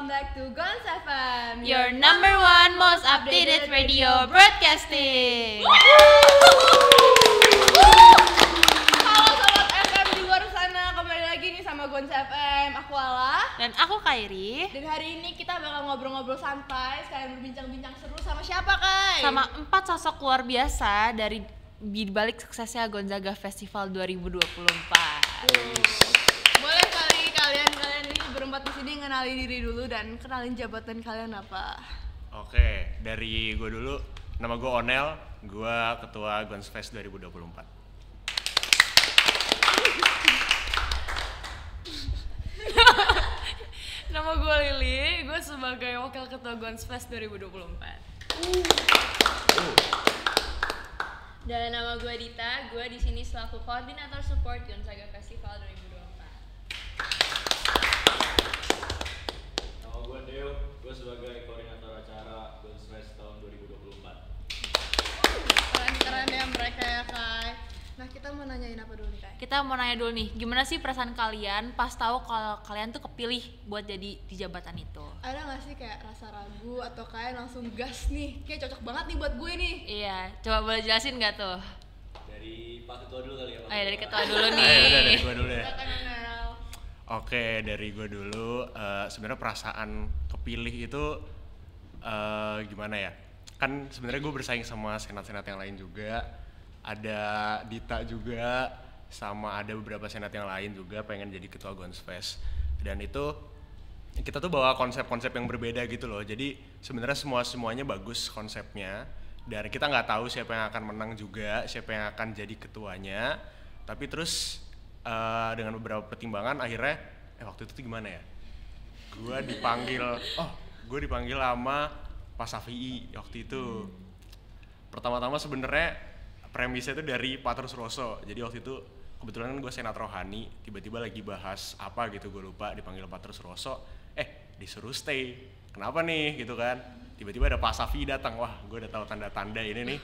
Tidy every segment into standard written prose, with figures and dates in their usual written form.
welcome back to Gons FM, your number one most updated radio broadcasting. Halo sobat FM di luar sana, kembali lagi nih sama Gons FM. Aku Ala Dan aku Kairi. dan hari ini kita bakal ngobrol-ngobrol santai, sekalian berbincang-bincang seru sama siapa Kai? Sama 4 sosok luar biasa dari di balik suksesnya Gonzaga Festival 2024. Boleh kali kalian ini berempat di sini kenalin diri dulu dan kenalin jabatan kalian apa? Oke, dari gue dulu. Nama gue Onel, gue ketua Gons Fest 2024. Nama gue Lili, gue sebagai wakil ketua Gons Fest 2024. Dan nama gue Dita, gue di sini selaku koordinator support Gonzaga Festival 2024. Nama gue Deo, gue sebagai koordinator acara Gons Fest tahun 2024. Keren-keren ya mereka ya Kai. Nah kita mau nanyain apa dulu nih Kai? Kita mau nanya dulu nih, gimana sih perasaan kalian pas tahu kalau kalian tuh kepilih buat jadi di jabatan itu? Ada gak sih kayak rasa ragu atau kalian langsung gas nih, kayak cocok banget nih buat gue nih? Iya, coba boleh jelasin nggak tuh? Dari Pak Ketua dulu kali ya Pak. Ayo dari ketua dulu nih. Ayo, udah dari gue dulu ya. Silakan Onel. Oke, dari gue dulu. Sebenarnya perasaan kepilih itu gimana ya? Kan sebenarnya gue bersaing sama senat-senat yang lain juga. Ada Dita juga, sama ada beberapa senat yang lain juga pengen jadi ketua Gons Fest. Dan itu kita tuh bawa konsep-konsep yang berbeda gitu loh. Jadi sebenarnya semuanya bagus konsepnya. Dan kita nggak tahu siapa yang akan menang juga, siapa yang akan jadi ketuanya. Tapi terus dengan beberapa pertimbangan akhirnya waktu itu tuh gimana ya? Gue dipanggil sama Pak Safi'i waktu itu. Pertama-tama sebenarnya premisnya itu dari Pak Terusroso. Jadi waktu itu kebetulan kan gue senat rohani, tiba-tiba lagi bahas apa gitu gue lupa, dipanggil Pak Terusroso. Disuruh stay. Kenapa nih gitu kan? Tiba-tiba ada Pak Safi'i datang. Wah, gue udah tahu tanda-tanda ini nih.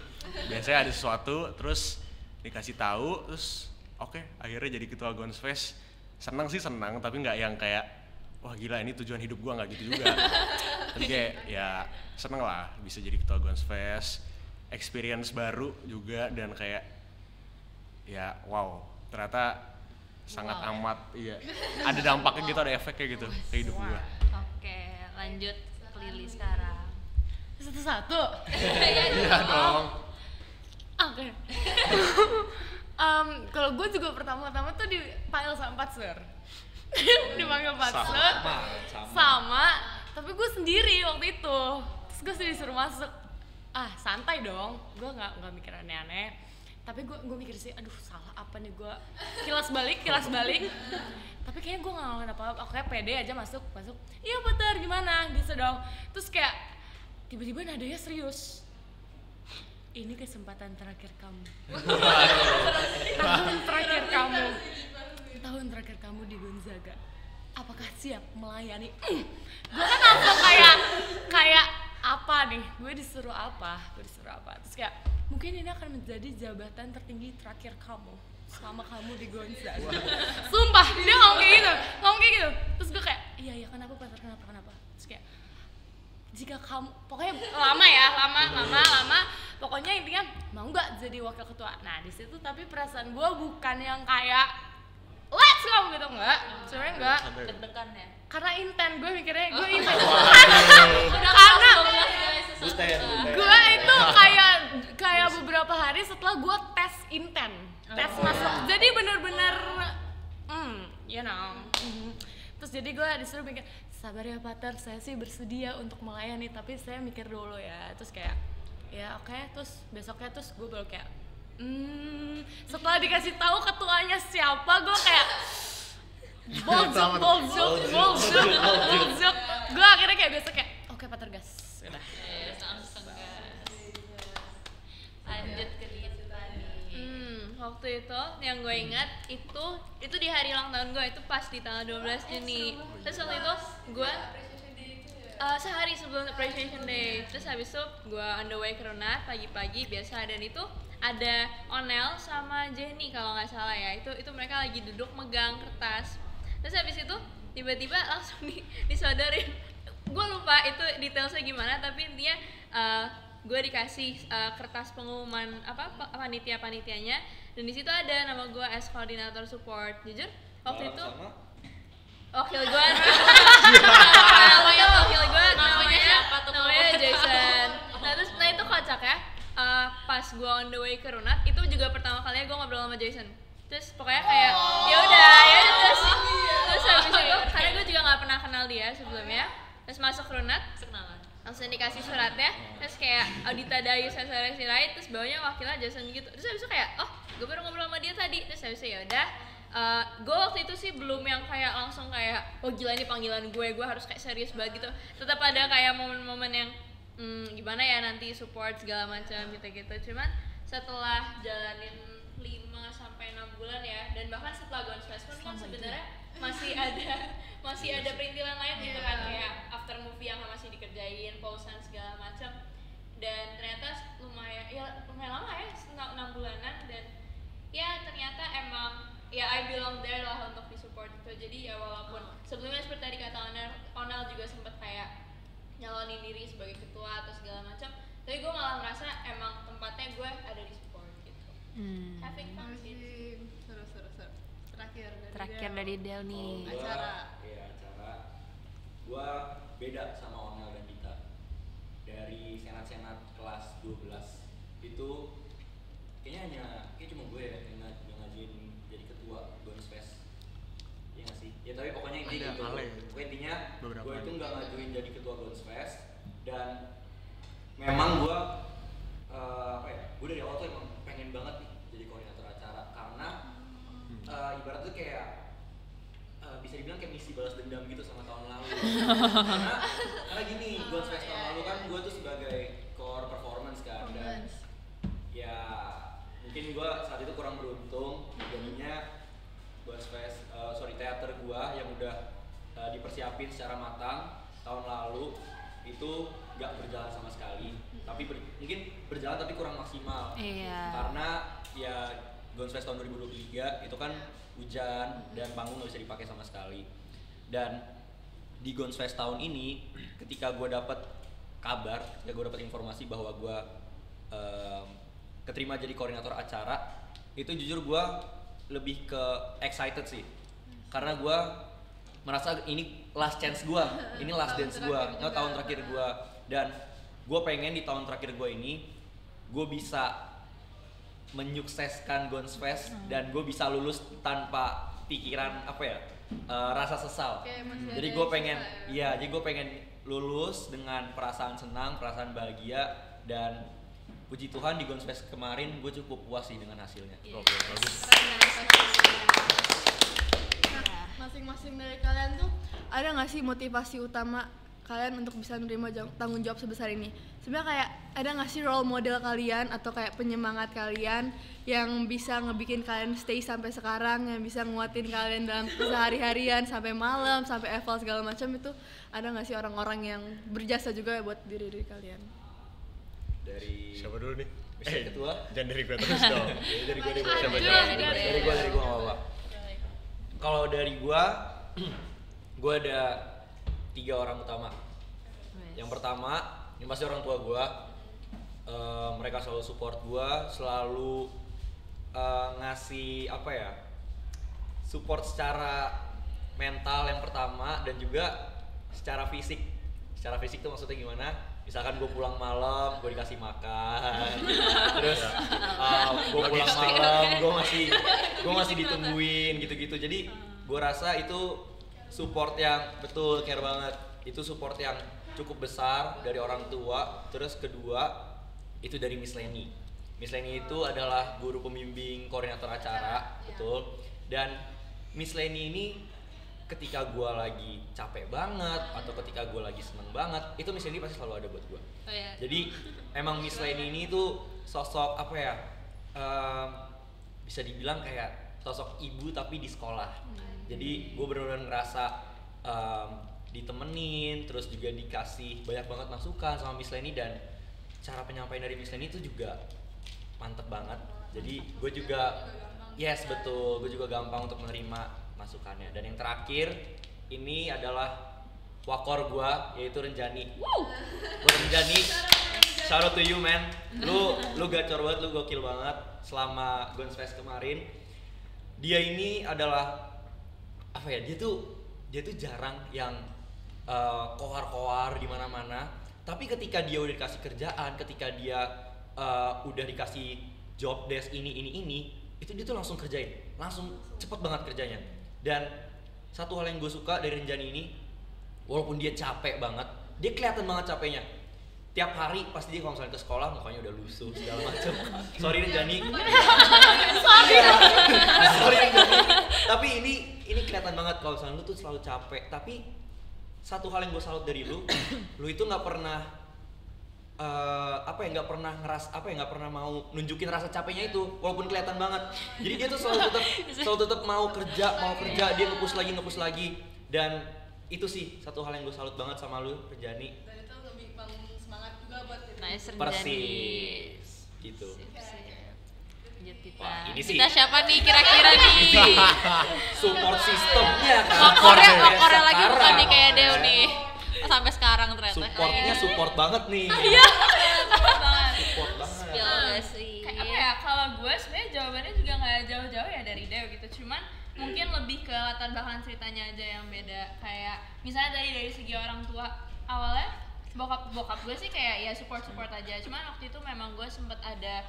Biasanya ada sesuatu, terus dikasih tahu, terus oke, akhirnya jadi ketua Gons Fest. Senang, tapi nggak yang kayak wah gila ini tujuan hidup gue, nggak gitu juga. Tapi kayak ya seneng lah bisa jadi ketua Gons Fest, experience baru juga, dan kayak ya wow ternyata sangat amat iya ada dampaknya gitu, ada efeknya gitu ke hidup gue. Oke, lanjut ke Lili sekarang. Satu-satu. Iya dong. Oke. Kalau gue juga pertama-tama tuh dipanggil sama Patser. Dipanggil Patser. Sama. Tapi gue sendiri waktu itu. Terus gue disuruh masuk. Santai dong. Gue nggak mikir aneh-aneh. Tapi gue mikir sih, aduh salah apa nih gue. Kilas balik. Tapi kayaknya gue nggak ngelakuin apa-apa. Oke, pede aja masuk. Iya Pater, gimana? Gitu dong. Terus kayak tiba-tiba nadanya serius. Ini kesempatan terakhir kamu. Tahun terakhir kamu di Gonzaga. Apakah siap melayani? Gue kan langsung kayak apa nih? Gue disuruh apa? Terus kayak mungkin ini akan menjadi jabatan tertinggi terakhir kamu selama kamu di Gonzaga. Sumpah, dia ngomong kayak gitu. Terus gue kayak, iya kenapa Pak? Kenapa? Terus kayak jika kamu, pokoknya lama, pokoknya intinya mau nggak jadi wakil ketua. Nah di situ tapi perasaan gue bukan yang kayak let's go gitu, nggak, sebenarnya nggak. Deg-degan ya? Karena intent, gue mikirnya gue intent. Udah Karena Gue itu kayak beberapa hari setelah gue tes intent, tes masuk. Jadi bener-bener, Terus jadi gue disuruh mikir, sabar ya Pater, saya sih bersedia untuk melayani, tapi saya mikir dulu ya. Terus kayak, ya oke. Terus besoknya gue baru kayak, setelah dikasih tahu ketuanya siapa, gue kayak bolzuk. Gue akhirnya kayak besok kayak, oke Pater gas. Udah. Langsung gas. Lanjut ke Dita nih. Waktu itu yang gue ingat itu di hari ulang tahun gue, itu pas di tanggal 12 Juni. Terus waktu itu gue sehari sebelum appreciation day. Terus habis itu gue on the way ke Runat pagi-pagi biasa, dan itu ada Onel sama Jenny kalau nggak salah ya. Itu mereka lagi duduk megang kertas. Terus habis itu tiba-tiba langsung disodorin gue lupa itu detailnya gimana, tapi intinya gue dikasih kertas pengumuman panitia-panitianya, dan di situ ada nama gue as koordinator support. Jujur waktu itu wakil gue namanya siapa tuh? namanya Jason. Nah itu kocak ya. Pas gue on the way ke Runat itu juga pertama kalinya gue ngobrol sama Jason. Terus pokoknya kayak ya udah terus habis itu karena gue juga nggak pernah kenal dia sebelumnya. Terus masuk Runat, langsung dikasih suratnya, terus kayak Audita Dayu Sasara Sirait, terus bawahnya wakilnya Jason gitu. Terus habis itu kayak gue baru ngobrol sama dia tadi. Terus habis itu ya udah gue waktu itu sih belum yang kayak langsung kayak gila ini panggilan gue harus kayak serius banget gitu. Tetap ada kayak momen-momen yang gimana ya nanti support segala macam gitu-gitu. Cuman setelah jalanin 5 sampai 6 bulan ya, dan bahkan setelah Gons Fest pun kan sebenarnya masih ada perintilan lain gitu kan, kayak after movie yang masih dikerjain, pausan segala macam. Dan ternyata lumayan lama ya, 6 bulanan, dan ya ternyata emang ya I belong there lah untuk disupport itu. Jadi ya walaupun sebelumnya seperti tadi kata Onel juga sempet kayak nyalonin diri sebagai ketua atau segala macam, tapi gue malah ngerasa emang tempatnya gue ada di support gitu. Having fun sih. Seru. Terakhir dari Del nih. Acara gue beda sama Onel dan Dita. Dari senat kelas 12 itu kayaknya cuma gue ya yang ngajuin jadi ketua Gons Fest. Iya nggak sih? Ya tapi pokoknya intinya gitu. Pokoknya intinya gue itu nggak ngajuin jadi ketua Gons Fest, dan memang gue gue dari awal tuh emang pengen banget nih jadi koordinator acara, karena ibarat tuh kayak bisa dibilang kayak misi balas dendam gitu sama tahun lalu. karena gini, Gons Fest tahun lalu kan gue tuh sebagai core performance kan, dan ya mungkin gue saat itu kurang beruntung, jadinya Gons Fest teater gue yang udah dipersiapin secara matang tahun lalu itu nggak berjalan sama sekali, tapi mungkin berjalan tapi kurang maksimal. Karena ya Gons Fest tahun 2023 itu kan hujan dan panggung nggak bisa dipakai sama sekali. Dan di Gons Fest tahun ini ketika gue dapet kabar, ya gue dapet informasi bahwa gue keterima jadi koordinator acara, itu jujur gue lebih ke excited sih, karena gue merasa ini last chance gue, ini last dance gue, tahun terakhir gue, dan gue pengen di tahun terakhir gue ini gue bisa menyukseskan Gons Fest dan gue bisa lulus tanpa pikiran rasa sesal. Jadi gue pengen jadi gue pengen lulus dengan perasaan senang, perasaan bahagia, dan puji Tuhan di Gons Fest kemarin gue cukup puas sih dengan hasilnya. Oke, bagus. Masing-masing dari kalian tuh ada nggak sih motivasi utama kalian untuk bisa menerima tanggung jawab sebesar ini? Sebenarnya kayak ada nggak sih role model kalian atau kayak penyemangat kalian yang bisa ngebikin kalian stay sampai sekarang, yang bisa nguatin kalian dalam sehari-harian sampai malam, sampai eval segala macam? Itu ada nggak sih orang-orang yang berjasa juga buat diri kalian? Dari Siapa dulu nih? ketua? Jangan dari gue terus dong. Dari gue Siapa dari gue nggak apa-apa. Kalau dari gue ada 3 orang utama. Yang pertama, yang pasti orang tua gue. Mereka selalu support gue, selalu ngasih support secara mental yang pertama, dan juga secara fisik. Secara fisik tuh maksudnya gimana? Misalkan gue pulang malam, gue dikasih makan, terus gue pulang malam, gue masih ditungguin gitu-gitu. Jadi gue rasa itu support yang betul, care banget. Itu support yang cukup besar dari orang tua. Terus kedua itu dari Miss Leni. Miss Leni itu adalah guru pembimbing koordinator acara, betul. Dan Miss Leni ini ketika gue lagi capek banget atau ketika gue lagi seneng banget, itu Miss Leni pasti selalu ada buat gue. Jadi emang Miss Leni ini tuh sosok bisa dibilang kayak sosok ibu tapi di sekolah. Jadi gue benar-benar ngerasa ditemenin, terus juga dikasih banyak banget masukan sama Miss Leni, dan cara penyampaian dari Miss Leni itu juga mantep banget. Jadi gue juga gue juga gampang untuk menerima masukannya. Dan yang terakhir ini adalah wakor gua yaitu Renjani. Buat Renjani, shout out to you man. Lu gacor banget, lu gokil banget selama Gons Fest kemarin. Dia ini adalah apa ya? Dia tuh jarang yang koar-koar di mana-mana. Tapi ketika dia udah dikasih kerjaan, ketika dia udah dikasih job desk ini, itu dia tuh langsung kerjain, langsung cepet banget kerjanya. Dan satu hal yang gue suka dari Renjani ini, walaupun dia capek banget, dia kelihatan banget capeknya. Tiap hari pasti dia kalau misalnya ke sekolah mukanya udah lusuh segala macem. Sorry Renjani. Sorry Renjani. Tapi ini kelihatan banget kalau misalnya lu tuh selalu capek. Tapi satu hal yang gue salut dari lu itu nggak pernah nggak pernah mau nunjukin rasa capeknya itu, walaupun kelihatan banget. Jadi dia tuh selalu tetap mau kerja, dia ngepus lagi. Dan itu sih satu hal yang gue salut banget sama lu, Renjani. Dan itu lebih bangun semangat juga buat kita. Nice, Renjani. Persis gitu. Wah, ini sih. Kita siapa nih kira-kira nih? Support sistemnya kan. Wakornya lagi bukan nih kayak Deo nih. Sampai sekarang ternyata. Supportnya support banget nih. Iya. Support banget. Support banget. Gila sih. Kayak apa ya, kalau gue sebenarnya jawabannya juga nggak jauh-jauh ya dari Deo gitu, cuman mungkin lebih ke latar belakang ceritanya aja yang beda. Kayak misalnya dari segi orang tua, awalnya bokap gue sih kayak ya support aja, cuman waktu itu memang gue sempet ada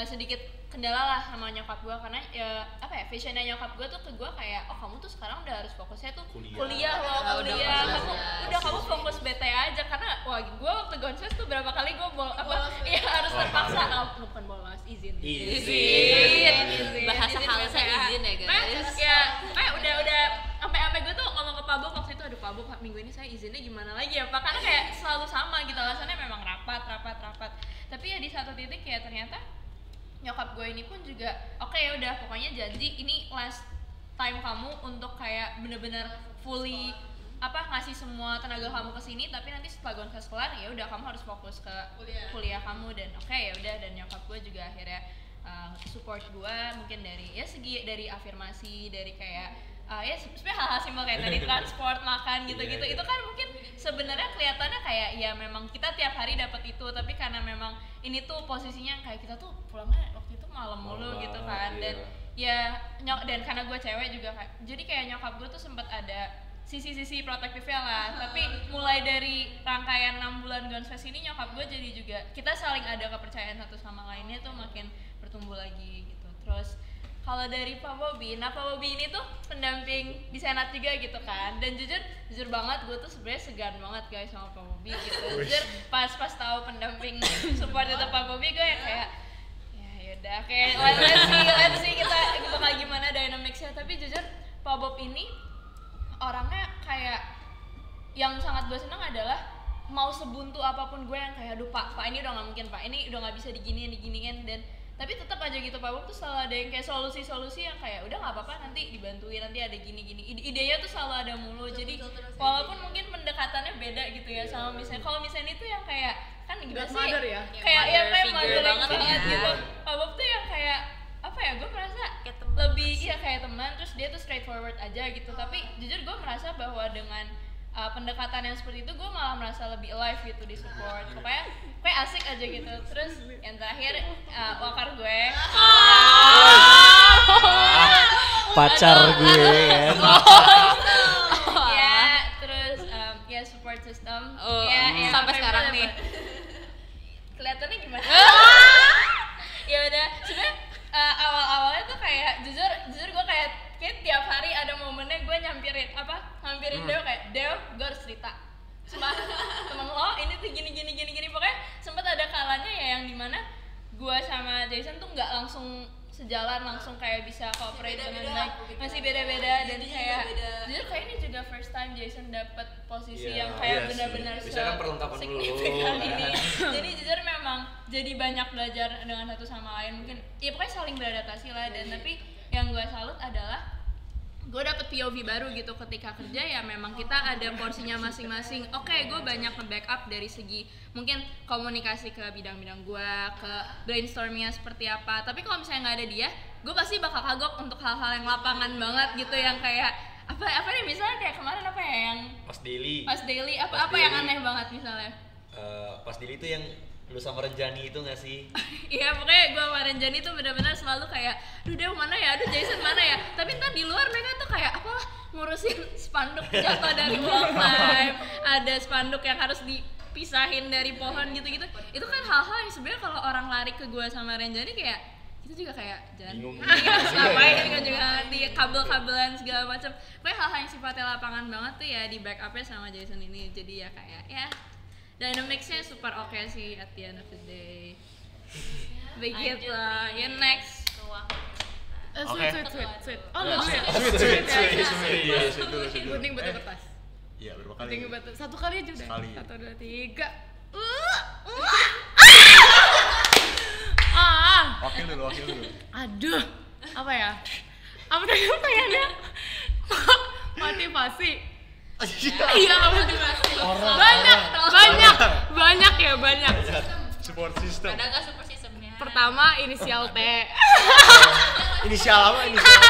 sedikit kendala lah sama nyokap gue, karena ya apa ya, visionnya nyokap gue tuh ke gue kayak, oh kamu tuh sekarang udah harus fokusnya tuh kuliah kamu fokus BT aja, karena wah gue waktu Gons Fest tuh berapa kali gue harus terpaksa bukan bolos, izin Bahasa halusnya izin ya guys. Kayak udah sampai gue tuh ngomong ke Pak Bob waktu itu, aduh Pak Bob minggu ini saya izinnya gimana lagi ya Pak, karena kayak selalu sama gitu alasannya, memang rapat. Tapi ya di satu titik ya ternyata nyokap gue ini pun juga oke, ya udah pokoknya janji ini last time kamu untuk kayak bener-bener fully ngasih semua tenaga kamu ke sini, tapi nanti setelah Gons Fest kelar ya udah kamu harus fokus ke kuliah kamu. Dan oke, ya udah, dan nyokap gue juga akhirnya support gue mungkin dari dari afirmasi, dari kayak ya sebenarnya hal-hal simpel kayak tadi transport, makan gitu-gitu. Itu kan mungkin sebenarnya kelihatannya kayak ya memang kita tiap hari dapat itu, tapi karena memang ini tuh posisinya kayak kita tuh pulangnya waktu itu malam mulu gitu kan. Dan dan karena gue cewek juga kan, jadi kayak nyokap gue tuh sempat ada sisi protektifnya lah. Tapi mulai dari rangkaian 6 bulan Gons Fest ini, nyokap gue jadi juga kita saling ada kepercayaan satu sama lainnya tuh makin bertumbuh lagi gitu. Terus kalau dari Pak Bobi, nah Pak Bobi ini tuh pendamping di Senat juga gitu kan. Dan jujur banget gue tuh sebenarnya segan banget guys sama Pak Bobi gitu. Jujur pas tahu pendamping support itu Pak Bobi, gue kayak ya yaudah kayak let's see kita bakal gimana dynamicsnya. Tapi jujur Pak Bob ini orangnya kayak yang sangat gue senang adalah mau sebuntu apapun gue yang kayak aduh Pak ini udah nggak mungkin, Pak ini udah nggak bisa diginiin, dan tapi tetap aja gitu Pak Bob tuh selalu ada yang kayak solusi yang kayak udah nggak apa-apa, nanti dibantuin, nanti ada gini idenya tuh selalu ada mulu. Jadi walaupun mungkin pendekatannya beda gitu ya sama misalnya, kalau misalnya itu yang kayak kan gimana sih ya? kayak mother banget gitu. Pak Bob tuh yang kayak apa ya, gue merasa lebih kayak teman, terus dia tuh straightforward aja gitu. Tapi jujur gue merasa bahwa dengan pendekatan yang seperti itu gue malah merasa lebih alive gitu di support. Pokoknya kayak asik aja gitu. Terus yang terakhir wakar gue pacar gue kan. Ya terus ya support system ya sampai sekarang nih kelihatannya gimana. Ya udah sebenarnya awal-awalnya tuh kayak jujur gue kayak tiap hari ada momennya gue nyampirin Deo kayak, Deo gue harus cerita sama temen lo ini tuh gini pokoknya sempet ada kalanya ya yang dimana gue sama Jason tuh nggak langsung sejalan, langsung kayak bisa cooperate dengan baik, masih beda-beda. Dan kayak jujur kayak ini juga first time Jason dapet posisi yang kayak benar-benar bisa kan perlengkapan dulu ini. Jadi jujur memang jadi banyak belajar dengan satu sama lain, mungkin ya pokoknya saling beradaptasi lah. Dan tapi yang gue salut adalah gue dapet POV baru gitu ketika kerja, ya memang kita ada porsinya masing-masing. Oke, gue banyak nge-backup dari segi mungkin komunikasi ke bidang-bidang gue, ke brainstormingnya seperti apa. Tapi kalau misalnya nggak ada dia, gue pasti bakal kagok untuk hal-hal yang lapangan banget gitu, yang kayak Apa nih misalnya kayak kemarin apa ya yang Pas daily. pas daily apa Pas yang daily. aneh banget misalnya? Pas daily itu yang lu sama Renjani itu nggak sih? Iya pokoknya gue sama Renjani tuh benar-benar selalu kayak aduh Dew mana ya, aduh Jason mana ya, tapi ntar di luar mereka tuh kayak apalah ngurusin spanduk jatuh dari wall climb, ada spanduk yang harus dipisahin dari pohon gitu-gitu. Itu kan hal-hal yang sebenarnya kalau orang lari ke gue sama Renjani kayak itu juga kayak jangan Bingung. ngapain kan juga di kabel-kabelan segala macam. Pokoknya hal-hal yang sifatnya lapangan banget tuh ya di backupnya sama Jason ini, jadi ya kayak ya dynamics-nya super oke sih at the end of the day. Begitu lah. Ya next. Oke. Sweet. Oh, enggak dulu ya? Sweet dulu. Gunting batu kertas. Iya, berapa kali? Gunting batu. Satu kali aja udah. Sekali. 1, 2, 3. Wakil dulu. Aduh. Apa ya? Apa tadi pertanyaannya? Motivasi. Iya, motivasi. Banyak. Support system. Ada nggak super sistemnya? Pertama inisial T. Inisial apa? Inisial.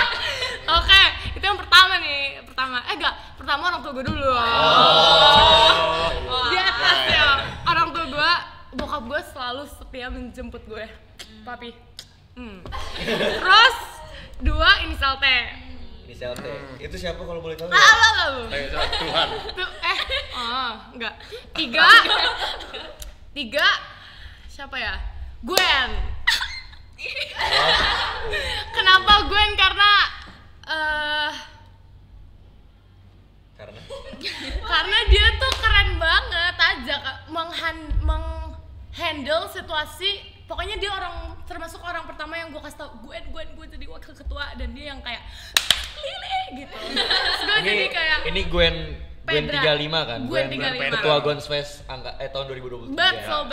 Oke, itu yang pertama nih. Pertama orang tua gue dulu. Di atas ya. Orang tua gue, bokap gue selalu setia menjemput gue. Papi. Terus 2 inisial T. Inisial T. Itu siapa kalau boleh tahu? Apa? Tuhan. Tuh, enggak. 3 siapa ya? Gwen. Kenapa Gwen? Karena karena dia tuh keren banget aja menghandle situasi. Pokoknya dia termasuk orang pertama yang gue kasih tau Gwen jadi wakil ketua, dan dia yang kayak Lili gitu. Terus gue jadi kayak Ini Gwen Pedra. 35 kan? Gwen 35. Ketua Gons Fest tahun 2023. Betul.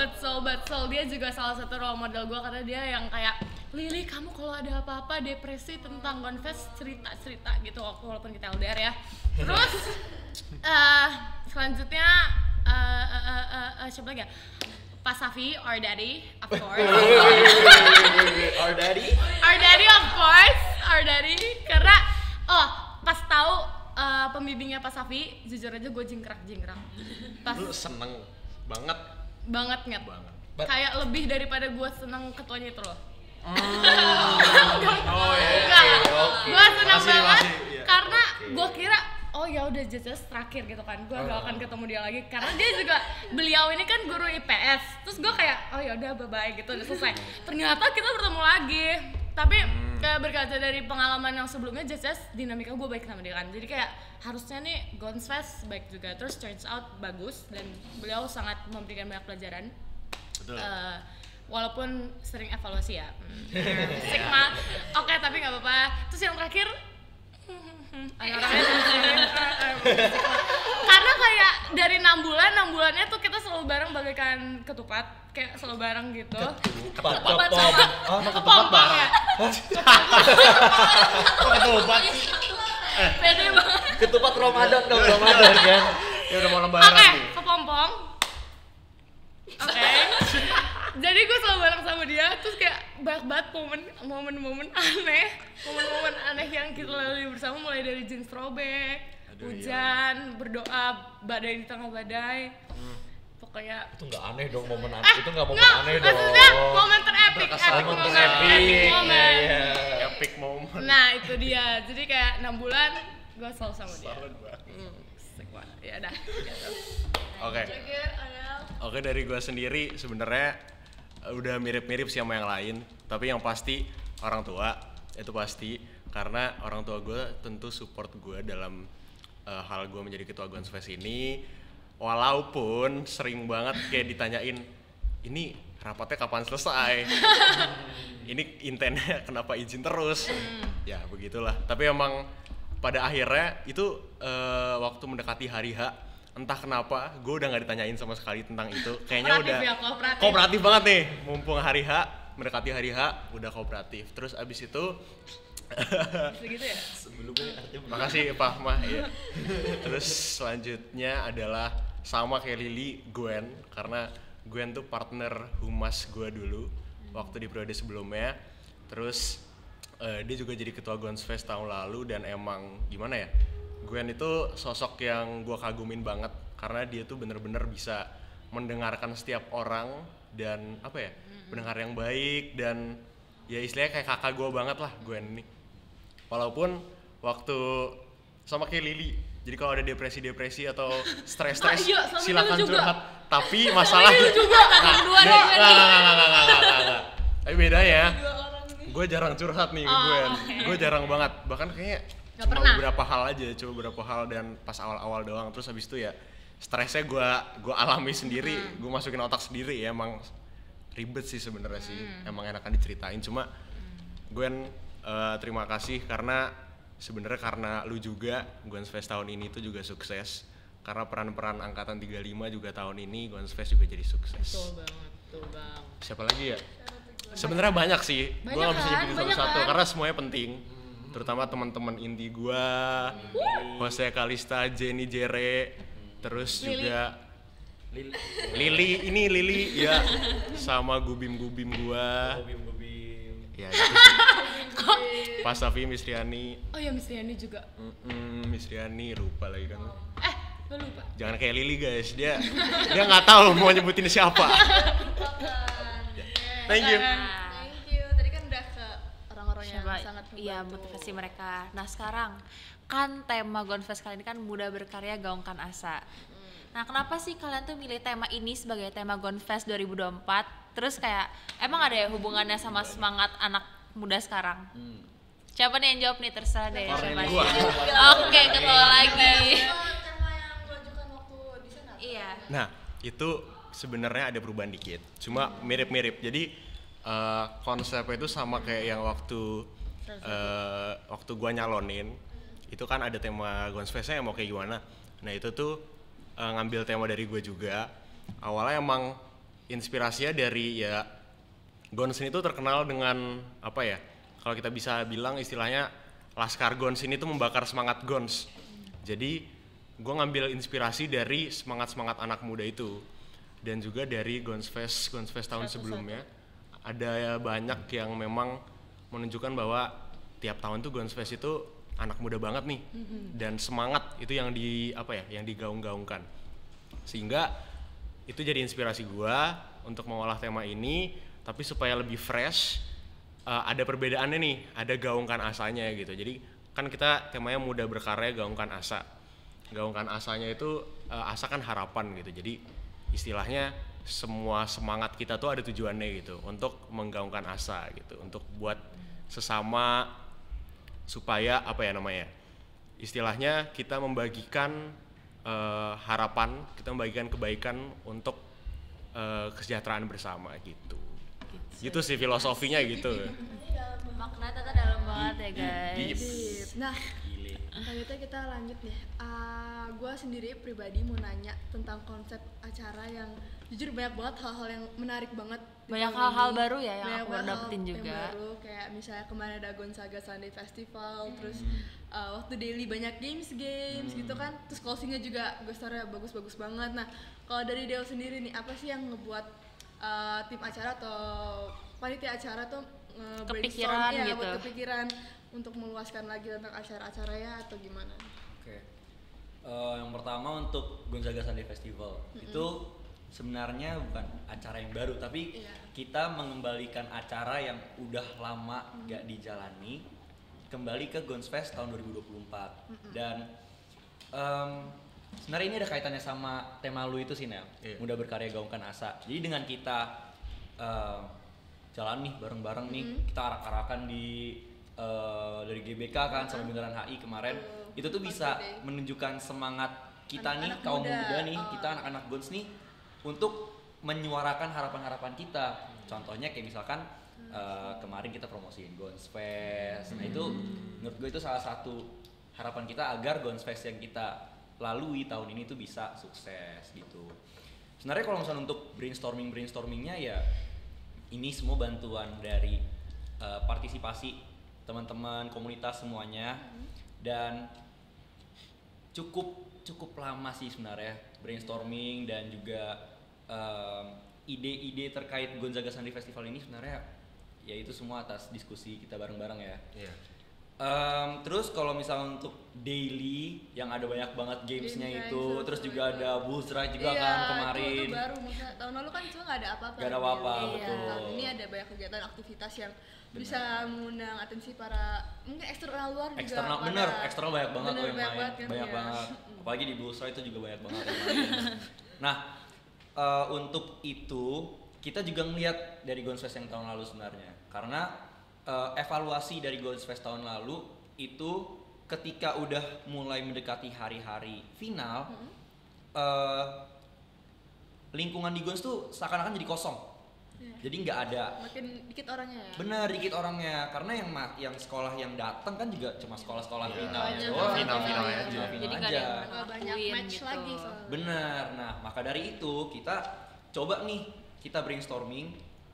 Dia juga salah satu role model gue, karena dia yang kayak Lili, kamu kalau ada apa-apa depresi tentang Gonfest cerita gitu walaupun kita LDR ya. Terus selanjutnya siapa lagi ya? Pak Safi, our daddy, of course. Our daddy? Our daddy. Karena pas tahu pembimbingnya Pak Safi, jujur aja gue jingkrak. Pas Lu seneng banget. banget. Kayak lebih daripada gue seneng ketuanya itu loh. Oh iya. Gue seneng banget Masih, iya. karena gue kira ya udah just terakhir gitu kan, gue gak akan ketemu dia lagi karena dia juga, beliau ini kan guru IPS. Terus gue kayak ya udah bye gitu, udah selesai. Ternyata kita bertemu lagi, tapi kayak berkaca dari pengalaman yang sebelumnya, just dinamika gue baik sama dia kan, jadi kayak harusnya nih Gons Fest baik juga. Terus turns out bagus, dan beliau sangat memberikan banyak pelajaran. Betul. Walaupun sering evaluasi ya. Sigma. Oke, tapi nggak apa-apa. Terus yang terakhir karena kayak dari 6 bulannya tuh kita selalu bareng bagaikan ketupat, kayak selalu bareng gitu. Ketupat Kepompong ya. Ketupat. Pede banget. Ketupat Ramadan dong, Ramadan kan. Ya udah mau lebaran Oke, nih. kepompong. Oke. Jadi gue selalu bareng sama dia, terus kayak banyak banget momen-momen aneh yang kita lalui bersama, mulai dari jeans throwback, hujan, berdoa, badai di tengah badai. Pokoknya Itu nggak aneh dong, momen aneh. Itu nggak momen aneh dong. maksudnya momen terepik, Berkesan, epic momen moment, epic moment. Iya. Epic moment. Nah itu dia, jadi kayak 6 bulan gue selalu sama dia. Solid banget. Sick banget. Ya udah. Oke, dari gue sendiri sebenarnya udah mirip-mirip sih sama yang lain, tapi yang pasti orang tua itu pasti, karena orang tua gue tentu support gue dalam hal gue menjadi ketua Gons Fest ini, walaupun sering banget kayak ditanyain ini rapatnya kapan selesai, ini intennya kenapa izin terus, ya begitulah. Tapi emang pada akhirnya itu waktu mendekati hari H, entah kenapa gue udah nggak ditanyain sama sekali tentang itu, kayaknya Kooperatif udah ya, kooperatif banget nih, mumpung hari H, mendekati hari H udah kooperatif. Terus abis itu Segitu ya. makasih Pak Mah ya. Terus selanjutnya adalah sama kayak Lili, Gwen, karena Gwen tuh partner humas gue dulu waktu di periode sebelumnya. Terus dia juga jadi ketua Gons Fest tahun lalu, dan emang gimana ya, Gwen itu sosok yang gue kagumin banget karena dia tuh bener-bener bisa mendengarkan setiap orang dan apa ya, pendengar yang baik dan ya istilahnya kayak kakak gue banget lah Gwen ini. Walaupun waktu sama kayak Lily, jadi kalau ada depresi atau stres-stres iya, sama silakan itu juga. curhat. Tapi masalahnya nggak. Tapi bedanya, gue jarang curhat nih ke Gwen. Gue jarang banget, bahkan kayaknya Nggak cuma pernah. beberapa hal aja, cuma beberapa hal dan pas awal-awal doang. Terus habis itu ya stresnya gue alami sendiri, gue masukin otak sendiri ya, emang ribet sih sebenarnya sih, emang enakan diceritain. Cuma Gwen terima kasih karena sebenarnya karena lu juga Gwen's Fest tahun ini tuh juga sukses. Karena peran-peran angkatan 35 juga tahun ini Gwen's Fest juga jadi sukses. Betul bang. Siapa lagi ya? Sebenarnya banyak sih. Gue nggak bisa nyebutin satu-satu karena semuanya penting. Terutama teman-teman inti gue, Jose Kalista, Jenny Jere, terus juga Lili ya, sama gubim gue. Ya gitu sih. Pas Safi, Miss Riani. Oh ya Miss Riani juga. Miss Riani lupa lagi kan. Gue lupa. Jangan kayak Lili guys, dia nggak tahu mau nyebutin siapa. Thank you. Thank you. Tadi kan udah ke orang-orang yang Coba, sangat iya membantu. motivasi mereka. Nah sekarang kan tema Gonfest kali ini kan muda berkarya gaungkan asa. Nah kenapa sih kalian tuh milih tema ini sebagai tema Gonfest 2024? Terus kayak emang ada ya hubungannya sama semangat anak muda sekarang? Siapa nih yang jawab nih, terserah deh siapa nih. Oke, ketua lagi. Tema yang gue ajukan waktu di sana. Iya. Nah, itu sebenarnya ada perubahan dikit, cuma mirip-mirip. Jadi konsepnya itu sama kayak yang waktu gua nyalonin, itu kan ada tema Gons Fest-nya yang mau kayak gimana. Nah itu tuh ngambil tema dari gue juga. Awalnya emang inspirasinya dari ya Gons ini tuh terkenal dengan apa ya? Kalau kita bisa bilang istilahnya Laskar Gons ini tuh membakar semangat Gons. Jadi gue ngambil inspirasi dari semangat anak muda itu dan juga dari Gons Fest tahun sebelumnya ada banyak yang memang menunjukkan bahwa tiap tahun tuh Gons Fest itu anak muda banget nih dan semangat itu yang yang digaung-gaungkan, sehingga itu jadi inspirasi gue untuk mengolah tema ini tapi supaya lebih fresh. Ada perbedaannya nih, ada gaungkan asanya gitu. Jadi kan kita temanya muda berkarya gaungkan asa. Gaungkan asanya itu asa kan harapan gitu. Jadi istilahnya semua semangat kita tuh ada tujuannya gitu untuk menggaungkan asa gitu, untuk buat sesama supaya istilahnya kita membagikan harapan, kita membagikan kebaikan untuk kesejahteraan bersama gitu. Gitu sih filosofinya gitu. Makna ternyata dalam banget ya guys. Nah, selanjutnya kita lanjut nih. Gue sendiri pribadi mau nanya tentang konsep acara yang jujur banyak banget hal-hal yang menarik banget. di Banyak tahun hal-hal ini. baru ya yang Banyak aku banget baru dapetin hal juga. Yang baru, kayak misalnya kemarin ada Gonzaga Sunday Festival, terus waktu daily banyak games gitu kan. Terus closingnya juga gue bagus-bagus banget. Nah, kalau dari Deo sendiri nih, apa sih yang ngebuat tim acara atau panitia acara tuh Kepikiran ya, gitu. buat kepikiran untuk meluaskan lagi tentang acara-acaranya atau gimana? Oke. Yang pertama untuk Gonzaga Sunday Festival itu sebenarnya bukan acara yang baru, tapi kita mengembalikan acara yang udah lama gak dijalani kembali ke Gons Fest tahun 2024. Dan sebenarnya ini ada kaitannya sama tema lu itu sih, Nel. Muda berkarya gaungkan asa. Jadi dengan kita jalan nih bareng-bareng nih, kita arak-arakan dari GBK kan sama Bundaran HI kemarin, itu tuh bisa menunjukkan semangat kita Anak-anak nih kaum muda. muda nih, kita anak-anak Gons nih untuk menyuarakan harapan-harapan kita. Contohnya kayak misalkan kemarin kita promosiin Gons Fest. Nah itu menurut gue itu salah satu harapan kita agar Gons Fest yang kita lalui tahun ini tuh bisa sukses gitu. Sebenarnya kalau misalnya untuk brainstormingnya ya ini semua bantuan dari partisipasi teman-teman komunitas semuanya, dan cukup lama sih sebenarnya brainstorming dan juga ide-ide terkait Gonzaga Sunday Festival ini sebenarnya ya itu semua atas diskusi kita bareng-bareng ya. Iya. Terus kalau misalnya untuk daily yang ada banyak banget gamesnya Game itu, Night, terus seru juga itu. ada Bulls Ride juga Iya, kan kemarin. itu baru maksudnya tahun lalu kan cuma nggak ada apa-apa. Nggak ada apa-apa, Iya. betul. Tahun ini ada banyak kegiatan aktivitas yang bisa mengundang atensi para mungkin eksternal luar juga. Eksternal pada- bener, eksternal banyak banget bener, loh yang banyak main, banget kan, banyak iya. banget. Apalagi di Bulls Ride itu juga banyak banget yang main. Nah, untuk itu kita juga ngelihat dari Gons Fest yang tahun lalu sebenarnya, karena evaluasi dari Gons Fest tahun lalu itu ketika udah mulai mendekati hari-hari final, lingkungan di Gons tuh seakan-akan jadi kosong, Iya. jadi nggak ada. Makin dikit orangnya ya. Bener, dikit orangnya, karena yang sekolah yang datang kan juga cuma sekolah-sekolah Iya. final Aja, doang. final-final Cuma aja. final Jadi nggak ada aja. yang Nggak banyak Ngakuin match gitu. lagi soalnya. Bener, nah maka dari itu kita coba nih, kita brainstorming,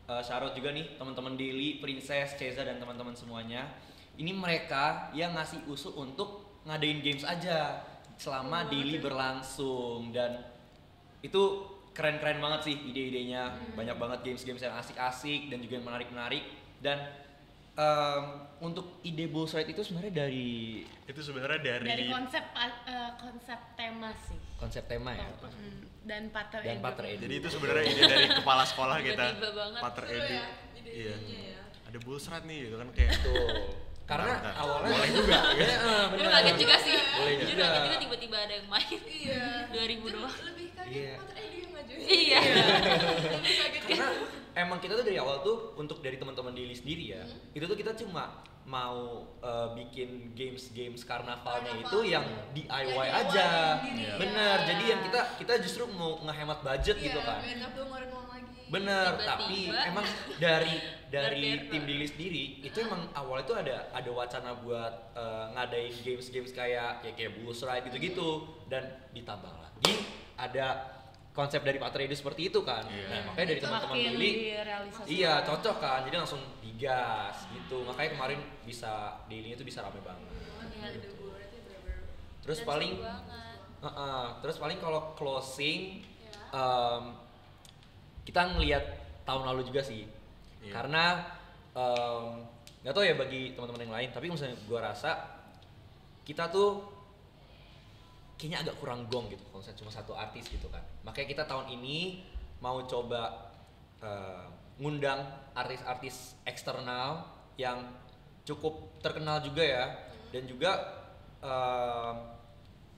Syarot juga nih, teman-teman Deli, Princess, Ceza dan teman-teman semuanya. Ini mereka yang ngasih usul untuk ngadain games aja selama Deli berlangsung, dan itu keren-keren banget sih ide-idenya. Banyak banget games-games yang asik-asik dan juga yang menarik-menarik. Dan untuk ide Bulls Ride itu sebenarnya dari Itu sebenarnya Dari konsep tema sih. konsep tema ya. Dan pater Dan Edu. Pater Edu. Jadi itu sebenarnya ide dari kepala sekolah kita, Tiba-tiba banget. Pater Seru Edu. ya, Iya. ide-idenya ya. Ada Bulls Ride nih gitu kan kayak. Tuh. Karena Bentar. awalnya Boleh juga. Itu kaget juga sih. Boleh Jujur juga. kaget juga tiba-tiba ada yang main. Iya. 2000 doang. Lebih kaget Iya. Pater Edu yang ngajuin. Iya. Lebih kaget Karena emang kita tuh dari awal tuh untuk dari teman-teman Deli sendiri ya, itu tuh kita cuma mau bikin games karnavalnya Karnaval, itu yang iya. DIY Yang aja. sendiri, Iya. Bener, ya. jadi yang kita justru mau ngehemat budget gitu kan. Iya, nggak perlu ngeluarin uang lagi. Bener, Tiba-tiba. tapi emang dari Bergerak. tim Dili sendiri itu emang awalnya tuh ada wacana buat ngadain games kayak Bulls Ride gitu-gitu, dan ditambah lagi ada konsep dari Pater Edu seperti itu kan. Iya. Nah, makanya dari teman-teman Makin Dili direalisasikan. iya cocok kan, jadi langsung digas gitu. Makanya kemarin bisa Dili itu bisa rame banget. Ide gue itu bener-bener. Terus Dan paling seru banget. terus paling kalau closing Ya. kita ngelihat tahun lalu juga sih. Iya. Karena nggak tahu ya bagi teman-teman yang lain, tapi misalnya gua rasa kita tuh kayaknya agak kurang gong gitu kalau misalnya cuma satu artis gitu kan. Makanya kita tahun ini mau coba ngundang artis-artis eksternal yang cukup terkenal juga ya, dan juga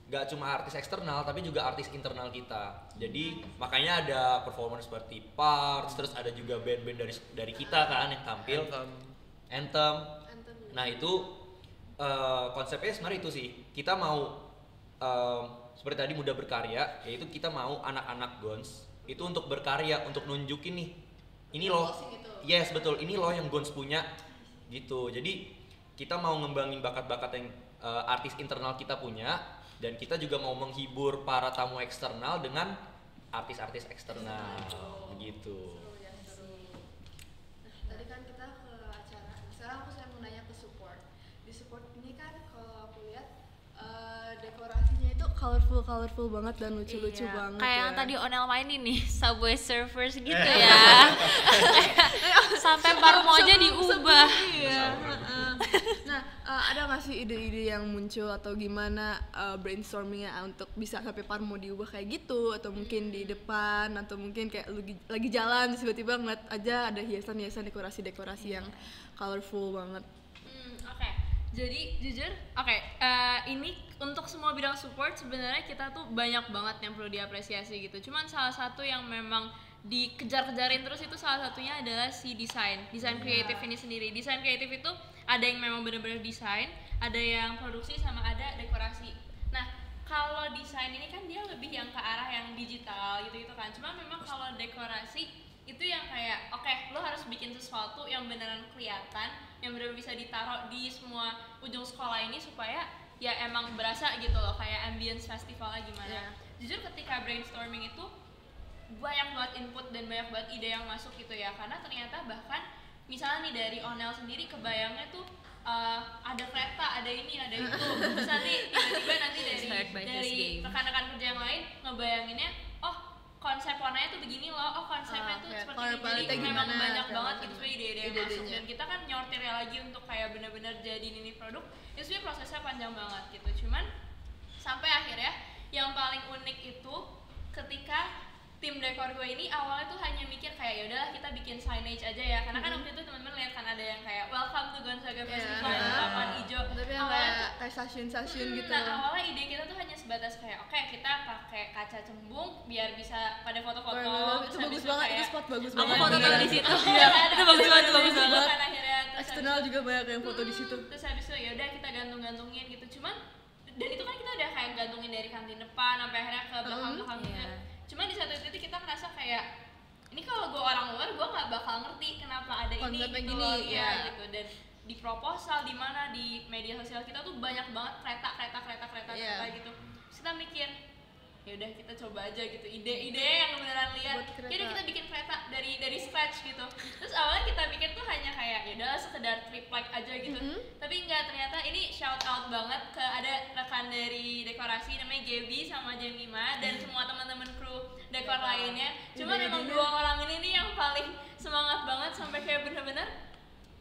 gak cuma artis eksternal tapi juga artis internal kita. Jadi makanya ada performance seperti Parts, terus ada juga band-band dari kita kan yang tampil. Anthem. Nah itu konsepnya sebenarnya itu sih. Kita mau seperti tadi muda berkarya, yaitu kita mau anak-anak Gons itu untuk berkarya, untuk nunjukin nih, ini loh, yes betul, ini loh yang Gons punya gitu. Jadi kita mau ngembangin bakat-bakat yang artis internal kita punya, dan kita juga mau menghibur para tamu eksternal dengan artis-artis eksternal begitu. Seru ya, seru. Nah, tadi kan kita ke acara. Sekarang saya mau nanya ke support. Di support ini kan kalau aku lihat dekorasinya itu colorful banget dan lucu-lucu Iya. banget. Kayak ya. yang tadi Onel mainin nih, Subway Surfers gitu ya. Sampai parmo aja diubah. Iya. heeh. Nah, ada nggak sih ide-ide yang muncul atau gimana brainstormingnya untuk bisa sampai parmo diubah kayak gitu, atau mungkin di depan, atau mungkin kayak lagi jalan terus tiba-tiba ngeliat aja ada hiasan-hiasan dekorasi-dekorasi yang colorful banget. Oke. Jadi jujur, ini untuk semua bidang support sebenarnya kita tuh banyak banget yang perlu diapresiasi gitu. Cuman salah satu yang memang dikejar-kejarin terus itu salah satunya adalah si desain kreatif ini sendiri. Desain kreatif itu ada yang memang benar-benar desain, ada yang produksi, sama ada dekorasi. Nah, kalau desain ini kan dia lebih yang ke arah yang digital gitu-gitu kan. Cuma memang kalau dekorasi itu yang kayak lo harus bikin sesuatu yang beneran kelihatan, yang bener bisa ditaruh di semua ujung sekolah ini supaya ya emang berasa gitu loh, kayak ambience festivalnya gimana. Jujur ketika brainstorming itu banyak banget input dan banyak banget ide yang masuk gitu ya, karena ternyata bahkan misalnya nih dari Onel sendiri kebayangnya tuh ada kereta, ada ini, ada itu. Terus nanti tiba-tiba nanti Inspired by this dari game. rekan-rekan kerja yang lain ngebayanginnya, oh konsep warnanya tuh begini loh, oh konsepnya tuh kayak seperti color ini, palette-nya jadi memang gimana, banyak segala banget macam. gitu sebenarnya ide-ide yang Ide-idenya. masuk, dan kita kan nyortirnya lagi untuk kayak bener-bener jadi ini produk, itu sebenarnya prosesnya panjang banget gitu. Cuman sampai akhirnya yang paling unik itu ketika tim dekor gue ini awalnya tuh hanya mikir kayak ya udahlah kita bikin signage aja ya, karena kan waktu itu teman-teman lihat kan ada yang kayak welcome to Gonzaga Festival yang papan hijau, Tapi yang awalnya kayak stasiun-stasiun gitu. nah awalnya ide kita tuh hanya sebatas kayak oke kita pakai kaca cembung biar bisa pada foto-foto. Itu terus bagus habis itu banget, itu kayak- spot bagus Aku banget. foto Iya. di situ. Iya, Itu bagus banget, itu bagus banget. kan akhirnya terus Eksternal juga banyak yang foto di situ. terus habis itu ya udah kita gantung-gantungin gitu. Cuman dan itu kan kita udah kayak gantungin dari kantin depan sampai akhirnya ke belakang-belakang gitu. Iya. Cuman di satu titik kita ngerasa kayak ini kalau gue orang luar gue nggak bakal ngerti kenapa ada ini Konsepnya gitu gini, loh, iya ya. gitu. Dan di proposal di mana di media sosial kita tuh banyak banget kereta Iya. gitu. Terus kita mikir ya udah kita coba aja gitu ide-ide yang beneran lihat. Buat kereta. Ya udah kita bikin kereta dari scratch gitu. Terus awalnya kita pikir tuh hanya kayak ya udah sekedar triplek aja gitu. Tapi enggak, ternyata ini shout out banget ke ada rekan dari dekorasi namanya Gaby sama Jemima dan semua teman-teman kru dekor lainnya. Cuma memang dua orang ini nih yang paling semangat banget sampai kayak bener-bener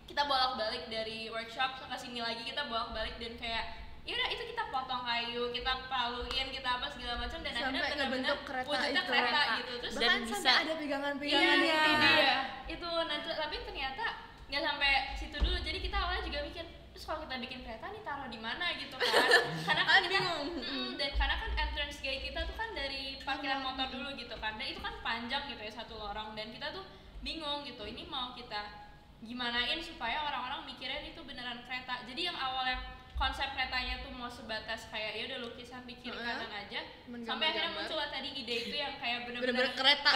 kita bolak-balik dari workshop ke sini lagi, kita bolak-balik dan kayak ya udah itu kita potong kayu, kita paluin, kita apa segala macam dan Sampai akhirnya benar-benar ngebentuk kereta wujudnya itu. kereta gitu. Terus Dan Bahkan bisa- sampai ada pegangan-pegangan iya, itu. dia itu nanti, tapi ternyata nggak sampai situ dulu. Jadi kita awalnya juga mikir terus kalau kita bikin kereta nih taruh di mana gitu kan, karena kan kita dan karena kan entrance gate kita tuh kan dari parkiran motor dulu gitu kan, dan itu kan panjang gitu ya satu lorong, dan kita tuh bingung gitu ini mau kita gimanain supaya orang-orang mikirnya itu beneran kereta. Jadi yang awalnya konsep keretanya tuh mau sebatas kayak ya udah lukisan di kiri kanan aja, sampai akhirnya muncul lah tadi ide itu yang kayak Bener-bener bener-bener kereta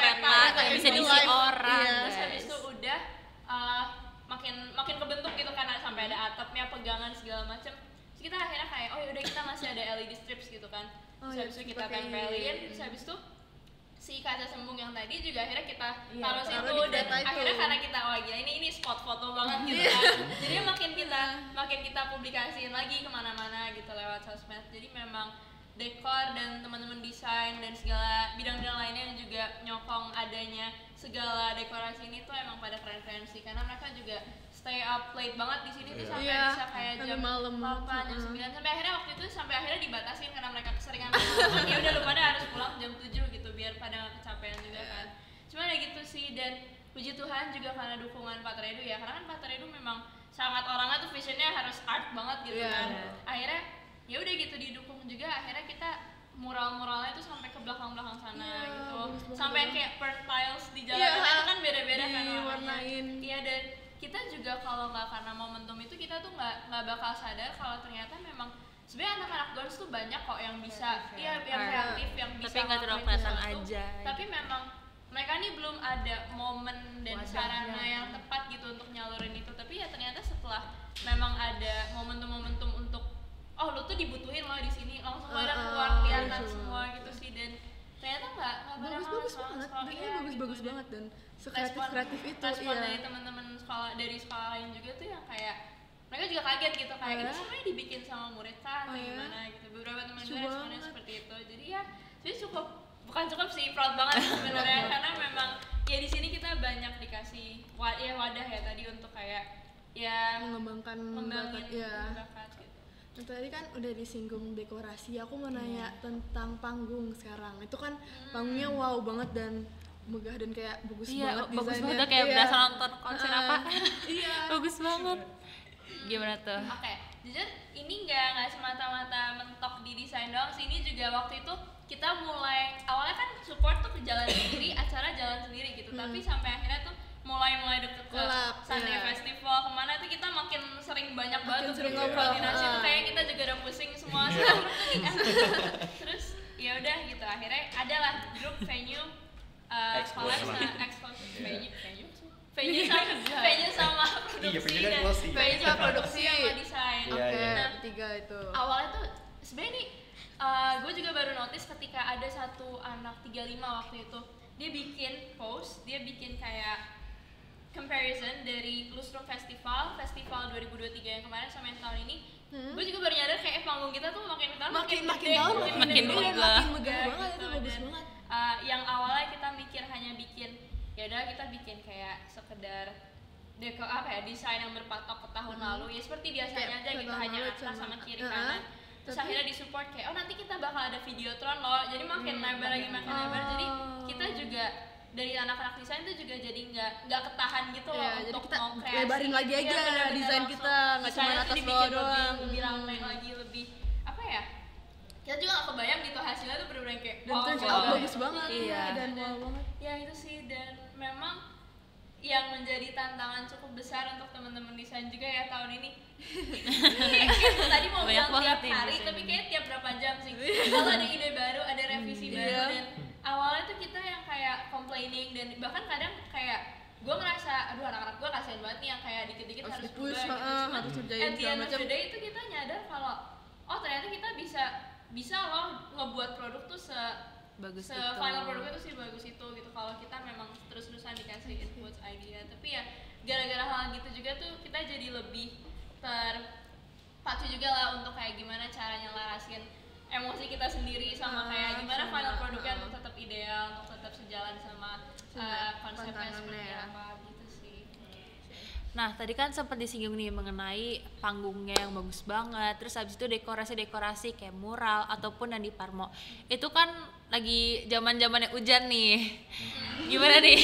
yang bisa diisi orang. Iya. terus habis itu udah makin kebentuk gitu kan, sampai ada atapnya, pegangan segala macem. Terus kita akhirnya kayak oh yaudah kita masih ada LED strips gitu kan, terus habis itu kita tempelin, terus habis itu si kaca sembung yang tadi juga akhirnya kita taruh situ, taruh di dan kereta itu. akhirnya karena kita wah gila ini spot foto banget gitu kan, jadi makin kita publikasiin lagi kemana-mana gitu lewat sosmed. Jadi memang dekor dan teman-teman desain dan segala bidang-bidang lainnya yang juga nyokong adanya segala dekorasi ini tuh emang pada keren-keren sih, karena mereka juga stay up late banget di sini tuh sampai Iya, bisa kayak sampai jam malam. 8, jam 9, sampai akhirnya waktu itu sampai akhirnya dibatasin karena mereka keseringan ya udah lu pada harus pulang jam 7 gitu biar pada nggak kecapean juga kan. Cuma ya gitu sih, dan puji Tuhan juga karena dukungan Pak Tredu ya, karena kan Pak Tredu memang sangat orangnya tuh visionnya harus art banget gitu kan. Akhirnya ya udah gitu didukung juga, akhirnya kita mural-muralnya tuh sampai ke belakang-belakang sana gitu, sampai kayak per tiles di jalan itu kan beda-beda kan diwarnain. Iya, dan kita juga kalau nggak karena momentum itu kita tuh nggak bakal sadar kalau ternyata memang sebenarnya anak-anak Gons tuh banyak kok yang bisa yang kreatif, yang bisa Tapi nggak terlalu ngelakuin kelihatan sesuatu. aja. Tapi memang mereka nih belum ada momen dan sarana yang tepat gitu untuk nyalurin itu. Tapi ya ternyata setelah memang ada momentum-momentum untuk oh lu tuh dibutuhin loh di sini, langsung pada keluar kelihatan semua gitu sih. Dan ternyata nggak Bagus banget, bentuknya bagus banget dan sekreatif itu. Respon Iya. dari teman-teman sekolah dari sekolah lain juga tuh yang kayak mereka juga kaget gitu kayak ini sebenarnya dibikin sama murid kan atau gimana gitu. Beberapa teman gue responnya seperti itu. Jadi ya jadi bukan cukup sih, proud banget sebenarnya karena memang ya di sini kita banyak dikasih wadah ya tadi untuk kayak ya Mengembangkan ngembangin bakat, bakat gitu. Nah, tadi kan udah disinggung dekorasi, aku mau nanya tentang panggung sekarang. Itu kan panggungnya wow banget dan megah dan kayak bagus banget bagus desainnya. banget kayak Iya. berasa nonton konser apa. Iya. Bagus banget. Gimana tuh? Oke, jujur ini nggak semata-mata mentok di desain doang sih. Ini juga waktu itu kita mulai awalnya kan support tuh ke jalan sendiri, acara jalan sendiri gitu. Tapi sampai akhirnya tuh mulai deket ke Collab, Sunday iya. Festival kemana tuh kita makin sering banyak banget tuh sering grup ngobrol, koordinasi tuh kayak kita juga udah pusing semua sekarang tuh nih. Terus ya udah gitu akhirnya adalah grup venue collab sama venue sama produksi venue kan dan closing. Venue sama produksi. sama desain. Iya, Oke, iya. tiga itu. Awalnya tuh sebenarnya nih gue juga baru notice ketika ada satu anak 35 waktu itu dia bikin post, dia bikin kayak comparison dari Lustrum Festival 2023 yang kemarin sama yang tahun ini. Gue juga baru nyadar kayak panggung kita tuh makin tahun Makin gede, tahun makin gede dan megah. makin megah banget, itu gitu. bagus Dan, banget. yang awalnya kita mikir hanya bikin ya udah kita bikin kayak sekedar desain yang berpatok ke tahun lalu ya seperti biasanya aja Kayak gitu, tahun hanya lalu atas sama cuma- kiri kanan. Terus tapi- akhirnya disupport kayak nanti kita bakal ada videotron loh, jadi makin lebar lagi makin lebar, jadi kita juga dari anak-anak desain tuh juga jadi nggak ketahan gitu loh Iya, jadi untuk kita mau kreasi. lebarin lagi Iya, aja benar-benar desain langsung kita, nggak cuma desainnya tuh atas dibikin bawah doang. lebih ramai lagi, lebih apa ya, kita juga nggak kebayang gitu hasilnya tuh bener-bener kayak Dan turns out bagus banget. Iya. Dan wow banget. ya itu sih. Dan memang yang menjadi tantangan cukup besar untuk teman-teman desain juga ya tahun ini. Kayak tadi mau Banyak bilang tiap banget ya hari, desain tapi ini. kayak tiap berapa jam sih. Kalau ada ide baru, ada revisi baru, dan awalnya tuh kita yang kayak complaining dan bahkan kadang kayak gue ngerasa aduh anak-anak gue kasihan banget nih yang kayak dikit-dikit harus di-push, berubah gitu. Cuman harus kerjain at the segala end of macam. the day itu kita nyadar kalau oh ternyata kita bisa loh ngebuat produk tuh Bagus final gitu. produknya tuh sih bagus itu gitu kalau kita memang terus-terusan dikasih input idea. Tapi ya gara-gara hal gitu juga tuh kita jadi lebih terpacu juga lah untuk kayak gimana caranya larasin emosi kita sendiri sama kayak gimana sama, final produknya untuk tetap ideal, untuk tetap sejalan sama konsepnya tantangannya seperti ya. apa gitu sih. Nah, tadi kan sempat disinggung nih mengenai panggungnya yang bagus banget. Terus habis itu dekorasi-dekorasi kayak mural ataupun yang di Parmo. Itu kan lagi zaman-zamannya hujan nih. Gimana nih?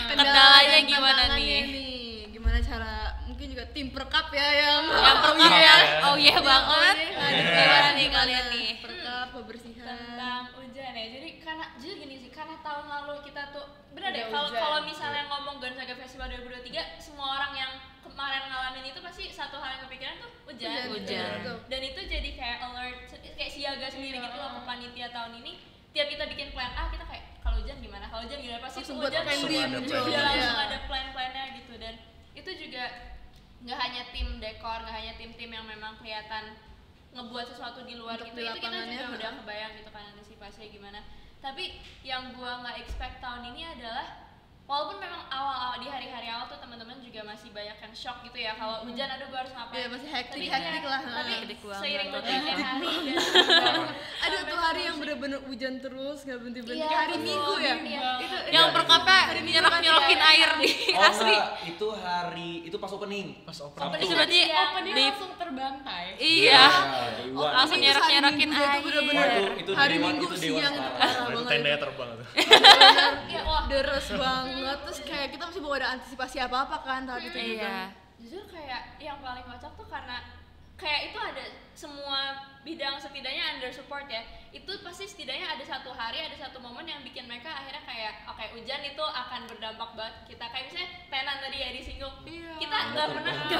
Kendalanya dan gimana tantangannya nih? Gimana cara mungkin juga tim perkap ya yang Yang ya. Oh iya banget. Aduh, Gimana nih kalian nih? perkap kebersihan. Tentang hujan ya, jadi karena jujur gini sih, karena tahun lalu kita tuh bener deh Udah hujan. kalau misalnya ngomong Gonzaga Festival 2023, semua orang yang kemarin ngalamin itu pasti satu hal yang kepikiran tuh hujan. Hujan. Betul. Dan itu jadi kayak alert, kayak siaga sendiri gitu loh ke panitia tahun ini. Tiap kita bikin plan A, kita kayak kalau hujan gimana, pasti Langsung tuh buat hujan plan B Langsung ada muncul. plan. ya, langsung Iya. ada plan-plannya gitu. Dan itu juga nggak hanya tim dekor, nggak hanya tim-tim yang memang kelihatan ngebuat sesuatu di luar Untuk gitu, di itu kita lapangannya, juga udah ha. kebayang gitu kan antisipasinya gimana. Tapi yang gua nggak expect tahun ini adalah walaupun memang awal-awal di hari-hari awal tuh teman-teman juga masih banyak yang shock gitu ya kalau hujan, aduh gua harus ngapain. Iya, masih hektik Tapi lah. tapi Hektik banget. seiring berjalannya hari dan Ada sampai tuh hari yang solusi. bener-bener hujan terus nggak berhenti-berhenti. Iya, Hari betul. Minggu ya. Iya. Itu Yang perkapnya nyerok-nyorokin air di Oh asli. enggak, itu hari itu pas opening. Pas Sabtu. opening. Itu berarti Opennya di langsung terbantai. iya. Day one. Langsung Itu hari nyerok-nyorokin Minggu, itu air. bener-bener itu hari Dewan, Minggu itu Dewan siang itu parah. parah Itu banget. tendanya terbang tuh. Iya, wah. Deres banget, terus kayak kita masih mau ada antisipasi apa-apa kan saat itu juga. Iya. Jujur kayak yang paling kocak tuh karena kayak itu ada semua bidang setidaknya under support ya, itu pasti setidaknya ada satu hari, ada satu momen yang bikin mereka akhirnya kayak oke, hujan itu akan berdampak banget kita, kayak misalnya tenan tadi ya disinggung. Iya. Kita nggak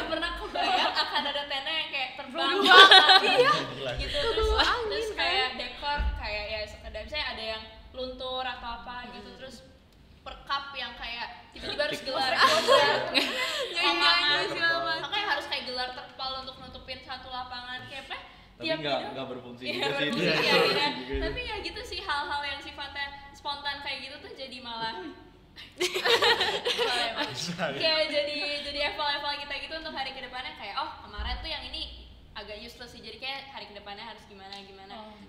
pernah kebayang akan ada tenda yang kayak terbang gitu. Terus kayak dekor kayak ya sekedar misalnya ada yang luntur atau apa gitu, terus perkap yang kayak tiba-tiba harus gelar lapangan, makanya harus kayak gelar terpal untuk nutupin satu lapangan kayak apa? Tapi Tiap bidang. nggak berfungsi Iya, juga sih itu. berfungsi, iya, iya. Juga. Tapi ya gitu sih, hal-hal yang sifatnya spontan kayak gitu tuh jadi malah kayak jadi eval kita gitu untuk hari kedepannya, kayak oh kemarin tuh yang ini agak useless sih, jadi kayak hari kedepannya harus gimana.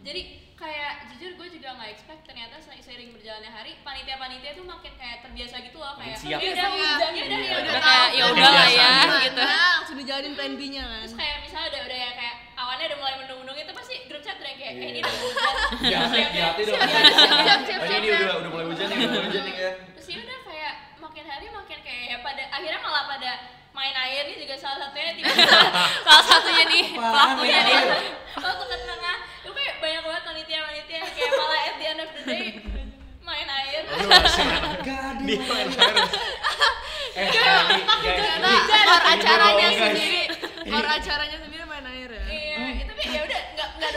Jadi kayak jujur gue juga nggak expect ternyata seiring berjalannya hari panitia tuh makin kayak terbiasa gitu loh, kayak Siap. ya udah hujan ya udah ya Udah udah kayak ya udah lah ya Gimana, gitu. langsung dijalanin plan B-nya kan. Terus kayak misalnya udah ya kayak awannya udah mulai mendung-mendung, itu pasti grup chat udah kayak Iya. ini udah hujan. Hati-hati dong. Siap. Oh, ini udah mulai hujan nih, kan. Terus ya udah kayak makin hari makin kayak ya pada akhirnya malah pada main air nih juga salah satunya tiba-tiba Salah satunya nih pelakunya nih. waktu ke tengah itu kayak banyak banget panitia yang kayak malah at the end of the day main air. Lu masih Gak di main air. Kor acaranya guys. sendiri. Orang acaranya sendiri main air ya. Iya, tapi ya udah nggak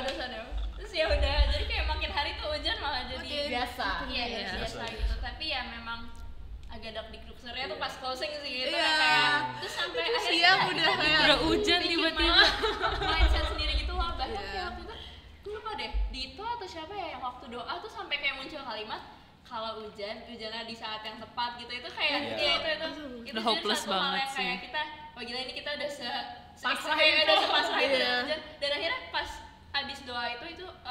dosa deh. Terus ya udah, jadi kayak makin hari tuh hujan malah jadi Biasa. Iya, biasa gitu. Tapi ya memang agak dak-dikduk sebenarnya tuh pas closing sih gitu Iya. kayak terus sampai Siang akhirnya udah kayak Udah hujan bikin tiba-tiba. mindset sendiri gitu loh. Bahkan Iya. kayak waktu itu gue lupa deh, Dito atau siapa ya yang waktu doa tuh sampai kayak muncul kalimat kalau hujannya di saat yang tepat gitu. Itu kayak Iya. ya itu Udah jujur hopeless satu hal banget yang kayak sih. kita wah gila ini kita udah Pasrah udah itu. sepasrah itu Iya. dan akhirnya pas abis doa itu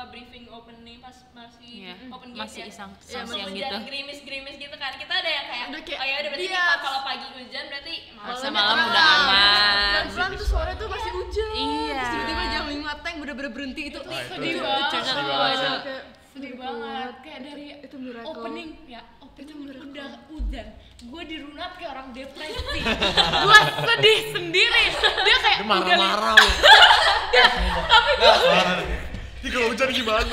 briefing opening pas masih Iya, open gate masih ya. iseng Ya, siang hujan gitu. gerimis gitu kan. Kita ada yang kayak Udah kayak, oh ya udah berarti iya. kalau pagi hujan berarti Harusnya malam udah aman. Pelan tuh sore tuh masih hujan. Iya. Terus tiba-tiba jam 5 tank bener-bener berhenti itu. Wah, itu sedih sedih banget. banget. Kayak Sedih banget kayak dari Itu miracle. opening ya opening miracle. udah hujan gue dirunat kayak orang depresi gue sedih sendiri dia kayak Dia marah-marah loh. tapi gue Ini kalau hujan gimana?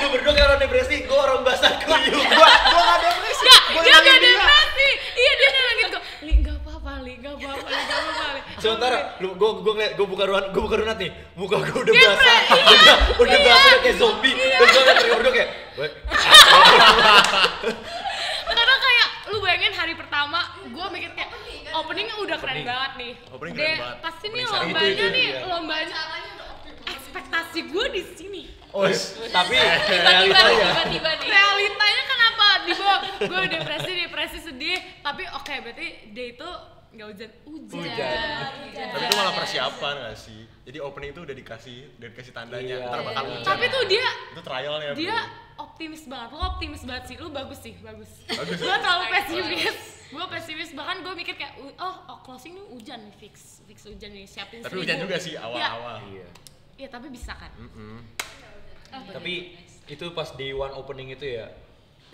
Lu berdua kayak orang depresi, gua orang basah kuyup. Gua gak depresi. Gua dia nangis gak depresi iya dia nangis gue li gak apa-apa li Sementara gua ngeliat gua buka runat nih. Muka gua udah basah. Udah basah udah kayak zombie. Terus gua ngeliat mereka berdua kayak, "Weh." karena kayak lu bayangin hari pertama gue mikir kayak openingnya udah keren banget nih Opening keren Deh, banget. pasti nih Opening seru. lombanya Itu nih dia. lombanya ekspektasi gue di sini Oh, tapi tiba-tiba realitanya nih. realitanya kan apa di bawah gue depresi sedih tapi oke berarti dia itu nggak hujan Tapi itu malah persiapan gak sih? Jadi opening itu udah dikasih tandanya. Iya. Ntar bakal hujan. tapi tuh dia Itu trialnya bro. dia optimis banget lu optimis banget sih lu bagus Bagus. gue terlalu pesimis bahkan gue mikir kayak closing nih hujan nih fix hujan nih siapin Tapi hujan juga sih awal-awal. Iya. ya tapi bisa kan Tapi itu pas day one opening itu ya,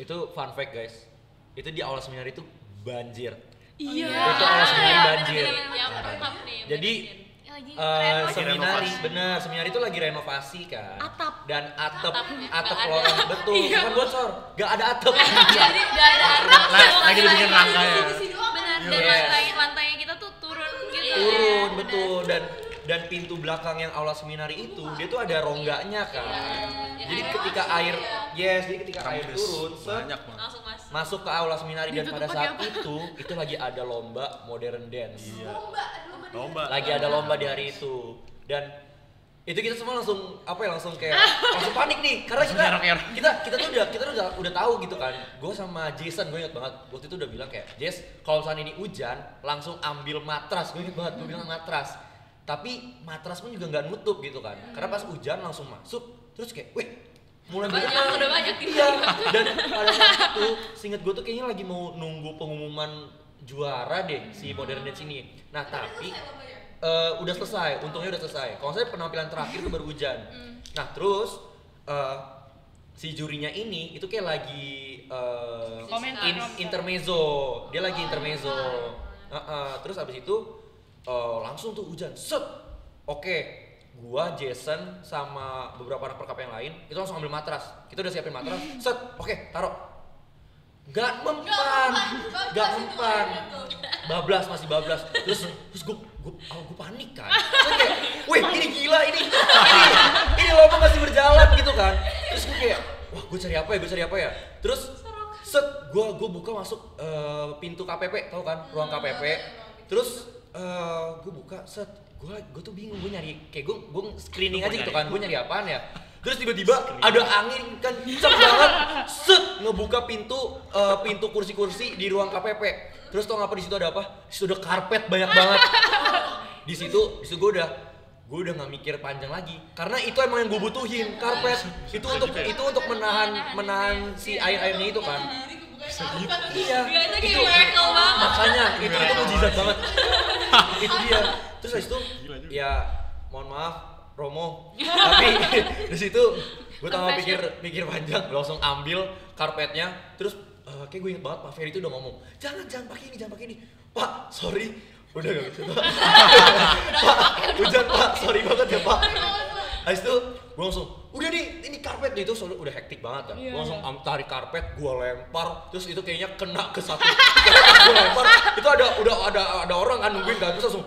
itu fun fact guys. Itu di aula seminar itu banjir. iya Itu aula seminar banjir. Yang pertama nih. Jadi lagi seminari renovasi. bener, seminari itu lagi renovasi kan. Atap. Dan atap Atapnya. ruangan betul, Iya. bukan bocor, gak ada atap. Jadi gak ada atap. Lagi dibikin rangkanya. Benar. Dan Yes. lantainya kita tuh turun gitu. Turun betul dan pintu belakang yang aula seminari itu dia tuh ada rongganya kan. Jadi ketika air air Rambus. turun, set, Banyak banget. Langsung mas. masuk ke aula seminari dan Ditutup pada pakai saat apa? itu lagi ada lomba modern dance. Iya. Lomba. Lagi ada lomba di hari itu. Dan itu kita semua langsung langsung kayak langsung panik nih karena kita tuh udah tahu gitu kan. Gue sama Jason, gue inget banget waktu itu udah bilang kayak, "Jess, kalau misalnya ini hujan, langsung ambil matras." Gue inget banget, gue bilang matras. Tapi matras pun juga nggak nutup gitu kan. Karena pas hujan langsung masuk, terus kayak, "Wih, mulai Udah banyak gitu. Iya. Dan pada saat itu, seinget gue tuh kayaknya lagi mau nunggu pengumuman juara deh si modern dance ini. Nah tapi udah selesai, untungnya udah selesai. Kalau saya penampilan terakhir tuh baru hujan. Nah terus si jurinya ini itu kayak lagi intermezzo, dia lagi intermezzo. Terus abis itu langsung tuh hujan, set. Oke, gua, Jason sama beberapa anak perkap yang lain itu langsung ambil matras. Kita udah siapin matras, set. Oke, taruh. Gak mempan. Masih bablas. Terus gue panik kan. Terus kayak, wih ini gila ini lomba masih berjalan gitu kan. Terus gue kayak, wah gue cari apa ya. Terus set, gue buka masuk pintu KPP, tau kan, ruang KPP. Terus gue buka set, gue tuh bingung, gue nyari kayak gue screening aja gitu kan, gue nyari apaan ya. Terus tiba-tiba ada angin kan kenceng banget, set ngebuka pintu kursi-kursi di ruang KPP. Terus tau ngapa di situ ada apa? Di situ ada karpet banyak banget. Di situ gue udah nggak mikir panjang lagi, karena itu emang yang gue butuhin, karpet. Itu untuk menahan si airnya itu kan. Iya. Itu kayak miracle banget. Makanya itu mujizat banget. Itu dia. Terus habis itu ya mohon maaf Romo, tapi di situ gue tambah pikir panjang, langsung ambil karpetnya. Terus kayak gue inget banget Pak Ferry itu udah ngomong, jangan pakai ini. Pak, sorry, udah gak bisa Pak. Pak, hujan Pak, sorry banget ya Pak. Habis itu gue langsung, udah nih, ini karpet itu soalnya udah hektik banget kan. Gue langsung tarik karpet, gue lempar, terus itu kayaknya kena ke satu. Gue lempar, itu ada orang kan nungguin kan, terus langsung,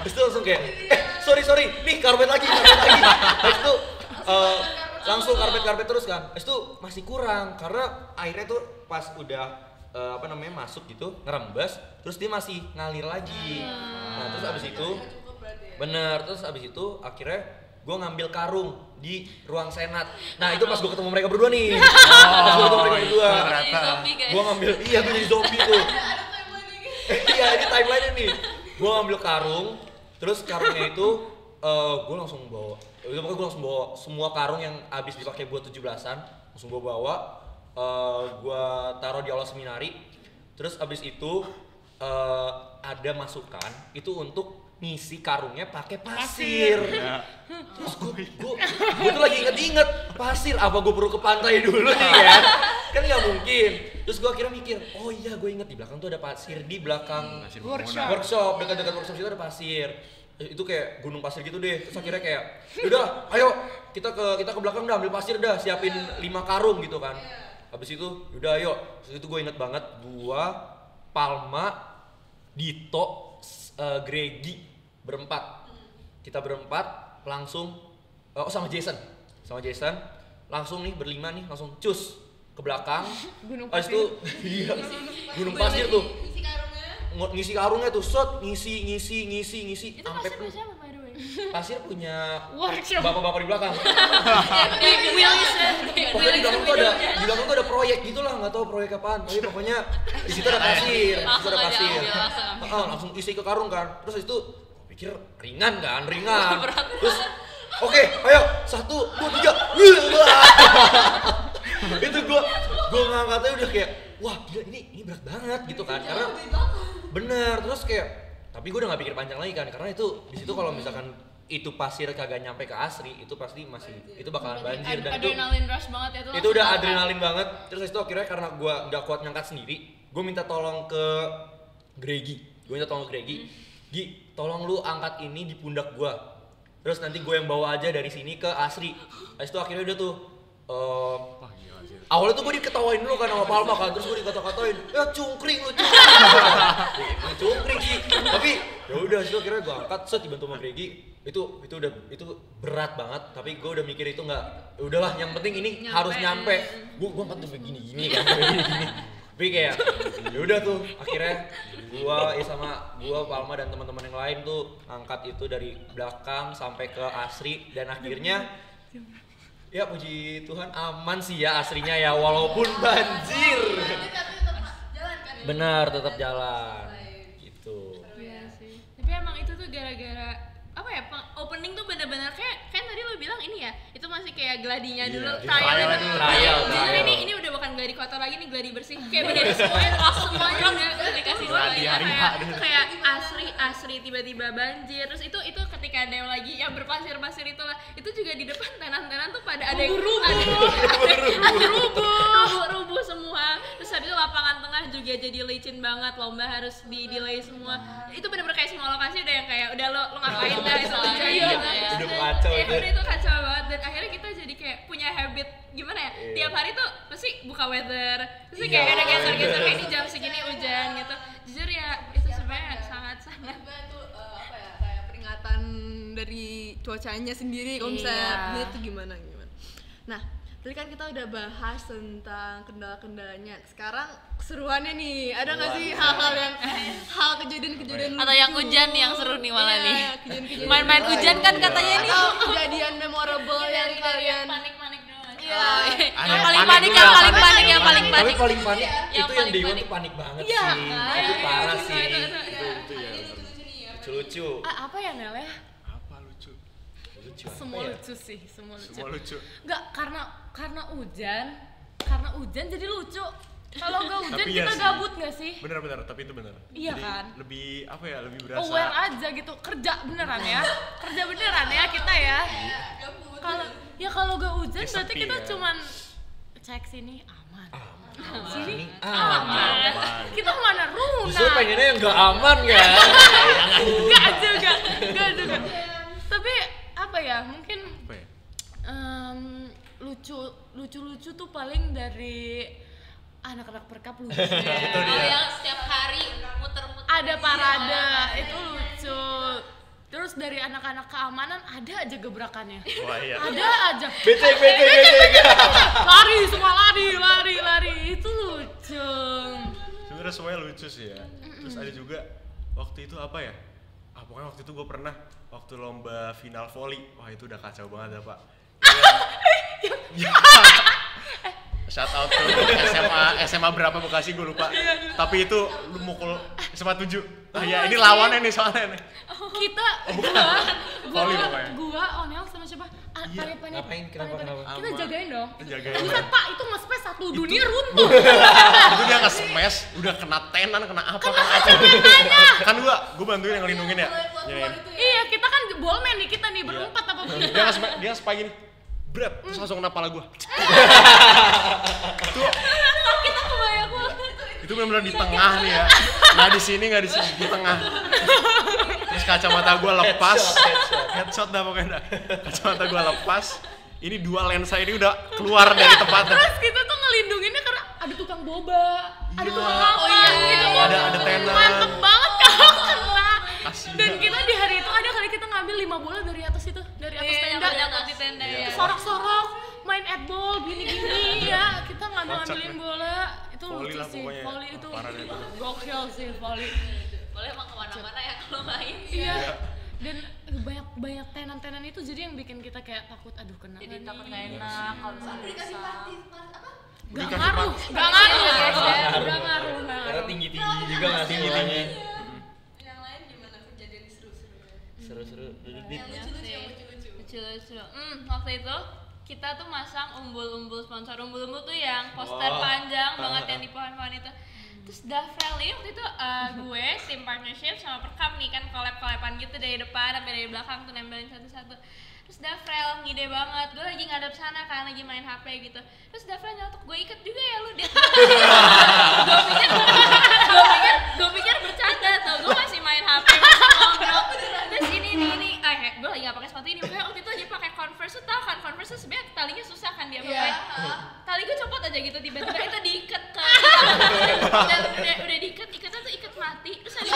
terus itu langsung kayak, sorry, nih karpet lagi. Habis itu langsung karpet terus kan. Habis itu masih kurang karena airnya tuh pas udah masuk gitu, ngerembes, terus dia masih ngalir lagi. Nah, terus abis itu abis itu akhirnya gue ngambil karung di ruang senat. Nah, itu pas gue ketemu mereka berdua nih. Gue ngambil, gue jadi zombie tuh. Iya, ini timeline-nya nih. Gue ngambil karung, terus karungnya itu gue langsung bawa. Gue langsung bawa semua karung yang habis dipakai buat 17-an, langsung gue bawa. Gue taruh di aula seminari. Terus abis itu ada masukan itu untuk ngisi karungnya pakai pasir. Terus gue tuh lagi inget pasir, apa gue perlu ke pantai dulu nih kan nggak mungkin. Terus gue akhirnya mikir, oh iya gue inget di belakang tuh ada pasir, di belakang workshop dekat-dekat workshop itu ada pasir. Itu kayak gunung pasir gitu deh. Terus akhirnya kayak udah ayo kita ke belakang dah ambil pasir dah, siapin 5 karung gitu kan. Habis itu udah ayo. Terus itu gue inget banget, gua, Palma, Dito, Gregi berempat. Kita berempat langsung sama Jason langsung nih berlima nih langsung cus ke belakang. Habis itu iya, gunung pasir tuh. Ngisi karungnya tuh, ngisi Itu sampai pasir siapa by the way? pasir punya Workshop. bapak-bapak di belakang. Wilson. Pokoknya di belakang tuh ada proyek gitu lah, nggak tahu proyek apaan, tapi pokoknya di situ ada pasir, langsung isi ke karung kan. Terus itu pikir ringan. Terus oke, ayo 1, 2, 3. Itu gua ngangkatnya udah kayak wah gila ini berat banget gitu kan, karena bener. Terus kayak tapi gue udah nggak pikir panjang lagi kan, karena itu di situ kalau misalkan itu pasir kagak nyampe ke Asri itu pasti itu bakalan banjir dan adrenalin rush banget ya itu udah adrenalin banget. Terus itu akhirnya karena gue nggak kuat ngangkat sendiri, gue minta tolong ke Gregi. Gi, tolong lu angkat ini di pundak gue, terus nanti gue yang bawa aja dari sini ke Asri. Terus itu akhirnya udah tuh awalnya tuh gue diketawain dulu kan sama Palma kan, terus gue dikata-katain, ya cungkring lu cungkring sih. Tapi ya udah sih akhirnya gue angkat, dibantu sama Gregi. Itu berat banget, tapi gue udah mikir itu nggak, udahlah yang penting ini harus nyampe. Gue angkat tuh begini kan, begini. Tapi kayak ya udah tuh akhirnya gue Palma dan teman-teman yang lain tuh angkat itu dari belakang sampai ke Asri, dan akhirnya ya puji Tuhan aman sih ya Asrinya ya, walaupun banjir. Benar, tetap jalan gitu. Iya sih. Tapi emang itu tuh gara-gara apa ya, opening tuh benar-benar kayak kan tadi lo bilang ini ya, itu masih kayak gladinya dulu, trial. Jujur ini udah bukan gladi kotor lagi, nih gladi bersih. Kayak bener semuanya udah dikasih semuanya, kayak asri tiba-tiba banjir. Terus itu ketika Deo lagi yang berpasir-pasir itulah, itu juga di depan tenan-tenan tuh pada ada yang rubuh semua. Terus habis itu lapangan tengah juga jadi licin banget, lomba harus delay semua. Itu bener-bener kayak semua lokasi udah yang kayak udah lo ngapain dah itu aja gitu ya. Udah kacau itu. Udah itu kacau banget, dan akhirnya kita jadi kayak punya habit gimana ya? Tiap hari tuh pasti buka weather. Terus kayak ada geser-geser kayak ini jam segini hujan gitu. Jujur ya itu sebenarnya sangat-sangat itu kayak peringatan dari cuacanya sendiri, konsep itu gimana. Nah, tadi kan kita udah bahas tentang kendala-kendalanya. Sekarang keseruannya nih, ada nggak sih hal kejadian-kejadian Atau yang hujan yang seru nih malah nih. kejadian-kejadian Main-main hujan kan katanya nih. atau kejadian memorable yang kalian panik-panik doang. Yang paling panik. Tapi paling panik Yang itu yang paling Dewan panik. tuh panik banget Iya, sih. Itu parah sih. Itu ya. Lucu. Apa ya Nel ya? Apa lucu? Semua ya? lucu sih, semua lucu. Semua lucu. Enggak, karena hujan jadi lucu. Kalau nggak hujan Tapi iya kita sih. gabut nggak sih? Bener, tapi itu bener. Iya Jadi kan? lebih apa ya, lebih berasa. Aware aja gitu, kerja beneran ya kita ya. Kalau nggak hujan Ya, berarti sepi kita kan? cuman cek sini aman. Sini Aman. aman. Kita mana Justru Runa? pengennya yang nggak aman kan? Enggak juga. Tapi apa ya? Mungkin Apa ya? lucu tuh paling dari anak-anak perkap lucu. Itu dia. Yang setiap hari muter-muter. Ada parade itu lucu. Terus dari anak-anak keamanan ada aja gebrakannya. Wah iya. Ada aja. Becek. Lari semua lari. Itu lucu. Sebenarnya semuanya lucu sih ya. Terus ada juga waktu itu apa ya? Pokoknya waktu itu gue pernah waktu lomba final volley. Wah itu udah kacau banget ya Pak. shout out tuh SMA berapa Bekasi gue lupa. Tapi itu lu mukul SMA 7. Ya ini lawannya nih soalnya nih. Kita Volley pokoknya. gua Onel sama siapa? Panit. Ngapain? Kenapa? Kita jagain dong. Jagain. Buset Pak, itu nge-space satu dunia runtuh. Itu dia nge-smash, udah kena tenan, kena apa. Kan gua bantuin yang ngelindungin ya. Iya, kita kan ballman nih, kita nih berempat apa berlima. Dia nge-spike gini. Bret, terus langsung kena pala gua. Kita kebayang banget. Itu benar-benar di tengah nih ya. Nggak di sini, di tengah. Terus kacamata gua lepas. Headshot dah pokoknya dah. Kacamata gua lepas. Ini dua lensa ini udah keluar dari tempatnya. Terus kita tuh ngelindunginnya karena ada tukang boba, ada Iya. tukang makan gitu. Ada tenan. Mantep banget kalau kena. Kasian. Dan kita di hari itu ada kali kita ngambil 5 bola dari atas itu, dari atas tenda. Jatuh di tenda ya. Sorok-sorok, main at ball, gini-gini ya. Kita Kocak ngambilin ya. bola. Itu Volley lucu lah sih, pokoknya. volley itu Parah deh itu. gokil sih volley. Boleh emang kemana-mana ya kalau main. Iya. Dan banyak tenan-tenan itu jadi yang bikin kita kayak takut aduh kena. Jadi lagi. takut gak enak kalau misalnya Dikasih rusak. party apa? Gak Dikasih ngaruh, party. gak ngaruh guys ya. Ngaruh. Gak ngaruh, gak Karena ngaruh. tinggi-tinggi juga nggak sih bawahnya. Yang lain gimana kejadian seru-serunya? Seru-seru. Yang lucu-lucu. Lucu-lucu. Waktu itu kita tuh masang umbul-umbul sponsor. Umbul-umbul tuh yang poster Wah. panjang banget yang di pohon-pohon itu. Terus Dafrel ini waktu itu gue tim partnership sama Perkam nih kan collab-collaban gitu dari depan sampai dari belakang tuh nempelin satu-satu. Terus Dafrel ngide banget, gue lagi ngadep sana kan lagi main HP gitu. Terus Dafrel nyotok, gue ikat juga ya lu dia. gue pikir bercanda tuh, gue masih main HP masih ngobrol. Terus ini gue lagi gak pakai sepatu ini, makanya waktu itu aja pakai Converse, tuh tau kan Converse tuh sebenarnya talinya susah kan dia pakai. Tali gue copot aja gitu tiba-tiba itu diikat kan. Dan udah diikat, ikatnya tuh ikat mati. Terus habis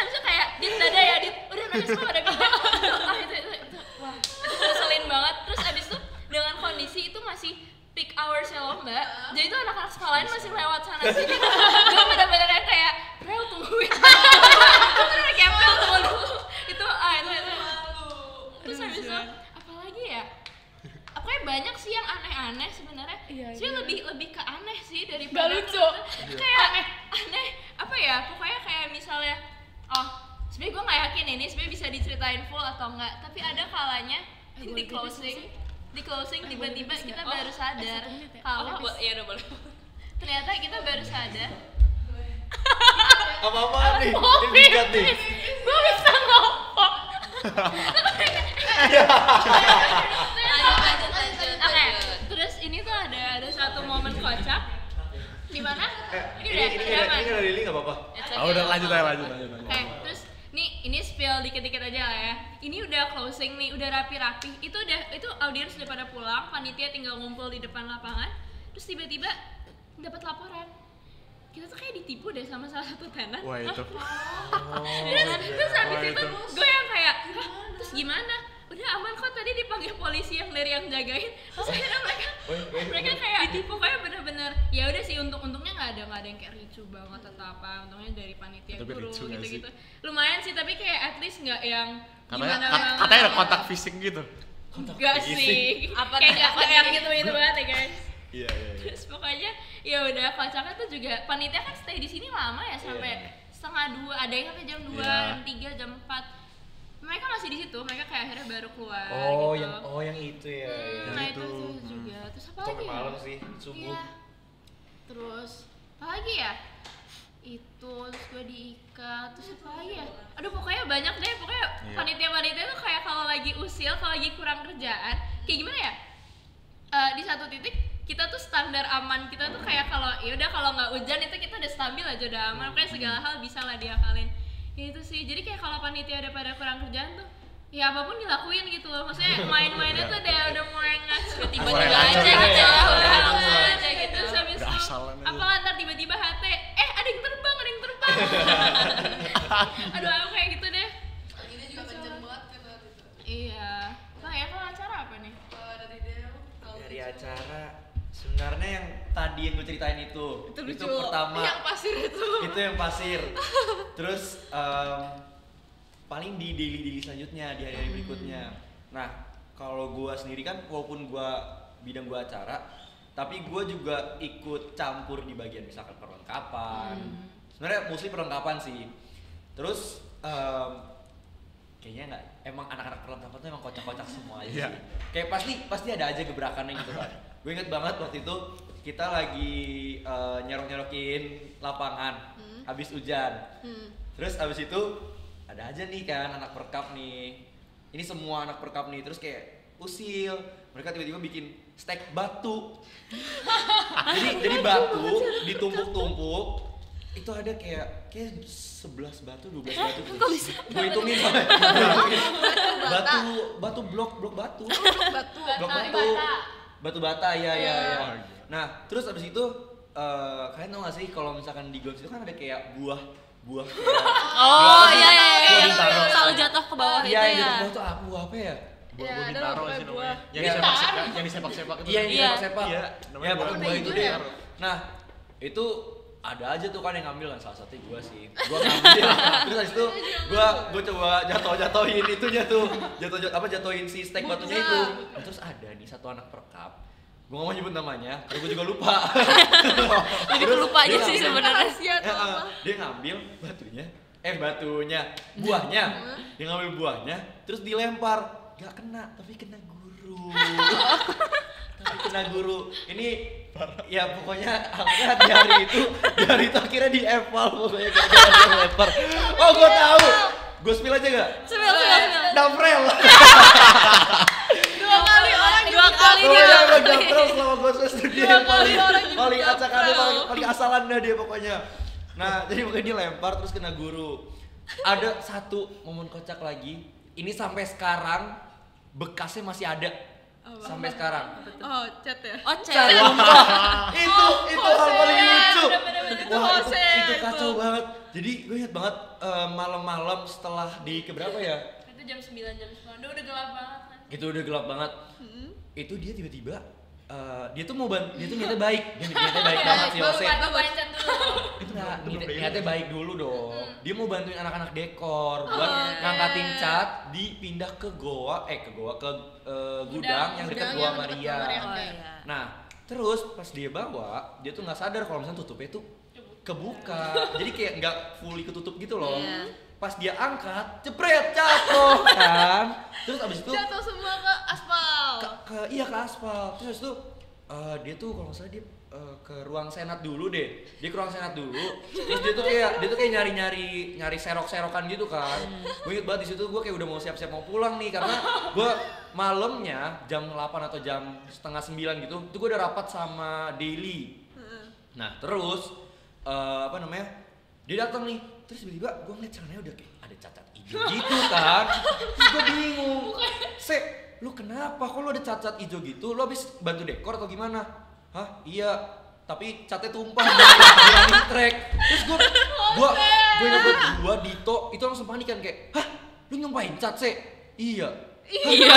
itu kayak dit dada ya dit, udah nangis semua pada gitu. Itu wah itu ngeselin banget. Terus abis itu dengan kondisi itu masih peak hours ya lomba, jadi tuh anak-anak sekolahan masih lewat sana sini. Gue bener-bener yang kayak Rel tungguin. Gue bener kayak Rel tunggu dulu. Itu. Terus habis itu apalagi ya? Pokoknya banyak sih yang aneh-aneh sebenarnya. Iya, Sih iya. lebih ke aneh sih Gak daripada lucu. kayak aneh apa ya? Pokoknya kayak misalnya sebenarnya gue nggak yakin ini sebenarnya bisa diceritain full atau enggak, tapi ada kalanya boleh di closing tiba-tiba boleh kita nggak? baru sadar 1 menit ya? kalau Iya udah boleh. ternyata kita baru sadar Apa-apaan nih? Oh, Ini dikat nih. Gue bisa ngopok. lanjut. Oke, terus ini tuh ada satu momen kocak di mana ini udah aman. Ini dari Lili nggak apa-apa. Udah lanjut aja. Oke, terus ini spill dikit-dikit aja lah ya. Ini udah closing nih, udah rapi-rapi. Itu audiens udah pada pulang, panitia tinggal ngumpul di depan lapangan. Terus tiba-tiba dapat laporan. Kita tuh kayak ditipu deh sama salah satu tenan. Wah itu. Terus habis Wah, itu itu. gue yang kayak, "Hah, terus gimana? Udah aman kok, tadi dipanggil polisi yang dari yang jagain." Terus akhirnya mereka kayak ditipu, kayak bener-bener ya udah sih, untungnya nggak ada yang kayak ricu banget atau apa. Untungnya dari panitia Tapi guru ricu nggak gitu-gitu. Lumayan sih, tapi kayak at least nggak yang gimana Katanya ada kontak fisik gitu. Enggak sih. Apa Kayak tuh? nggak yang gitu banget ya guys. Iya. Terus pokoknya ya udah kocaknya tuh juga panitia kan stay di sini lama ya sampai setengah 2, ada yang sampai jam 2, Iya. jam 3, jam 4. Mereka masih di situ, mereka kayak akhirnya baru keluar Oh, gitu. yang itu ya. Yang Nah itu. itu juga. Terus apa Sampai lagi? Ya? malam sih, subuh. Iya. Terus apa lagi ya? Itu terus gue diikat, terus apa lagi ya? Aduh pokoknya banyak deh, pokoknya Iya. panitia-panitia tuh kayak kalau lagi usil, kalau lagi kurang kerjaan, kayak gimana ya? Di satu titik kita tuh standar aman kita tuh kayak kalau ya udah kalau nggak hujan itu kita udah stabil aja udah aman, pokoknya segala hal bisa lah diakalin. Ya itu sih, jadi kayak kalau panitia ada pada kurang kerjaan tuh ya apapun dilakuin gitu loh, maksudnya main-mainnya tuh udah mulai ngaco, tiba-tiba Mulai aja ngaco, gitu, ya. udah langsung aja gitu. Terus habis Udah itu asalan aja. apalah ntar tiba-tiba HT, ada yang terbang aduh aku kayak gitu deh. Ini juga kenceng banget kan waktu itu. Iya, ya kalau acara apa nih? Dari dia Dari acara sebenarnya yang tadi yang gue ceritain itu lucu. pertama. Yang pasir itu. Itu yang pasir. Terus paling di daily selanjutnya, di hari-hari berikutnya. Nah, kalau gua sendiri kan walaupun gua bidang gua acara, tapi gue juga ikut campur di bagian misalkan perlengkapan. Sebenarnya mostly perlengkapan sih. Terus kayaknya nggak, emang anak-anak perlengkapan tuh emang kocak-kocak semua aja sih. Kayak pasti ada aja gebrakannya gitu kan. Gue inget banget waktu itu kita lagi nyerok-nyerokin lapangan habis hujan. Terus habis itu ada aja nih kan anak perkap nih. Ini semua anak perkap nih, terus kayak usil. Mereka tiba-tiba bikin stek batu. jadi batu ditumpuk-tumpuk. Itu ada kayak 11 batu, 12 batu. Kok bisa? Gue hitungin sampai. Batu blok batu. Blok batu. Batu bata ya. Nah, terus abis itu kalian tau gak sih kalau misalkan di Gons itu kan ada kayak buah Oh iya. Bintaro. Selalu jatuh ke bawah itu iya, ya. jatuh ke bawah tuh buah apa ya? Iya, ada Bintaro pokoknya sih buah. namanya. Yang disepak-sepak itu. Iya, yang disepak-sepak. Iya, Ya, namanya pokoknya buah itu deh. Bintaro. Nah, itu ada aja tuh kan yang ngambil kan, salah satunya gua sih. Gua ngambil. Terus habis itu gua coba jatohin itunya tuh. Jatohin si stek batunya itu. Nah, terus ada nih satu anak perkap. Gua nggak mau nyebut namanya, karena gua juga lupa. Jadi lupa aja sih sebenarnya. Dia ngambil buahnya. Dia ngambil buahnya, terus dilempar. Gak kena, tapi kena guru. Ini ya pokoknya angkat di hari itu akhirnya di eval pokoknya gara-gara dia lempar. Oh, gua tahu. Gua spill aja gak? Spill. Damrel. Dua kali Oh, dia. ya, Damrel selama gua studio yang paling acakannya paling asalan dah dia pokoknya. Nah, jadi pokoknya dia lempar terus kena guru. Ada satu momen kocak lagi. Ini sampai sekarang bekasnya masih ada. Sampai sekarang. Oh, chat ya. Oh, cewek. Itu hal paling lucu. Itu Wah, Jose, itu kacau banget. Jadi gue inget banget malam-malam setelah di keberapa ya? Itu jam 9 jam 10 udah gelap banget kan. Itu udah gelap banget. Itu dia tiba-tiba dia tuh niatnya baik. Dia niatnya baik banget si Jose. Baca dulu. Itu niatnya baik dulu dong. Dia mau bantuin anak-anak dekor buat ngangkatin cat dipindah ke gudang yang dekat Goa Maria. Oh iya. Nah, terus pas dia bawa, dia tuh nggak sadar kalau misalnya tutupnya tuh kebuka. Jadi kayak nggak fully ketutup gitu loh. Iya. Pas dia angkat, jepret, jatuh kan. Terus abis itu Jatuh semua ke aspal. ke aspal. Terus itu dia tuh kalau nggak salah dia ke ruang senat dulu deh. Dia ke ruang senat dulu. Terus dia tuh kayak nyari serok-serokan gitu kan. Gue inget banget di situ gue kayak udah mau siap-siap mau pulang nih karena gue malamnya jam 8 atau jam setengah 9 gitu. Itu gue udah rapat sama Daily. Nah, terus dia datang nih. Terus tiba-tiba gue ngeliat celananya udah kayak ada cacat hijau gitu kan. Terus gue bingung. Lu kenapa? Kok lu ada cacat hijau gitu? Lu habis bantu dekor atau gimana? Hah? Iya. Tapi catnya tumpah di trek. Terus gue ingat gue Dito itu langsung panik kan kayak, hah? Lu nyumpahin cat sih? Iya. Iya.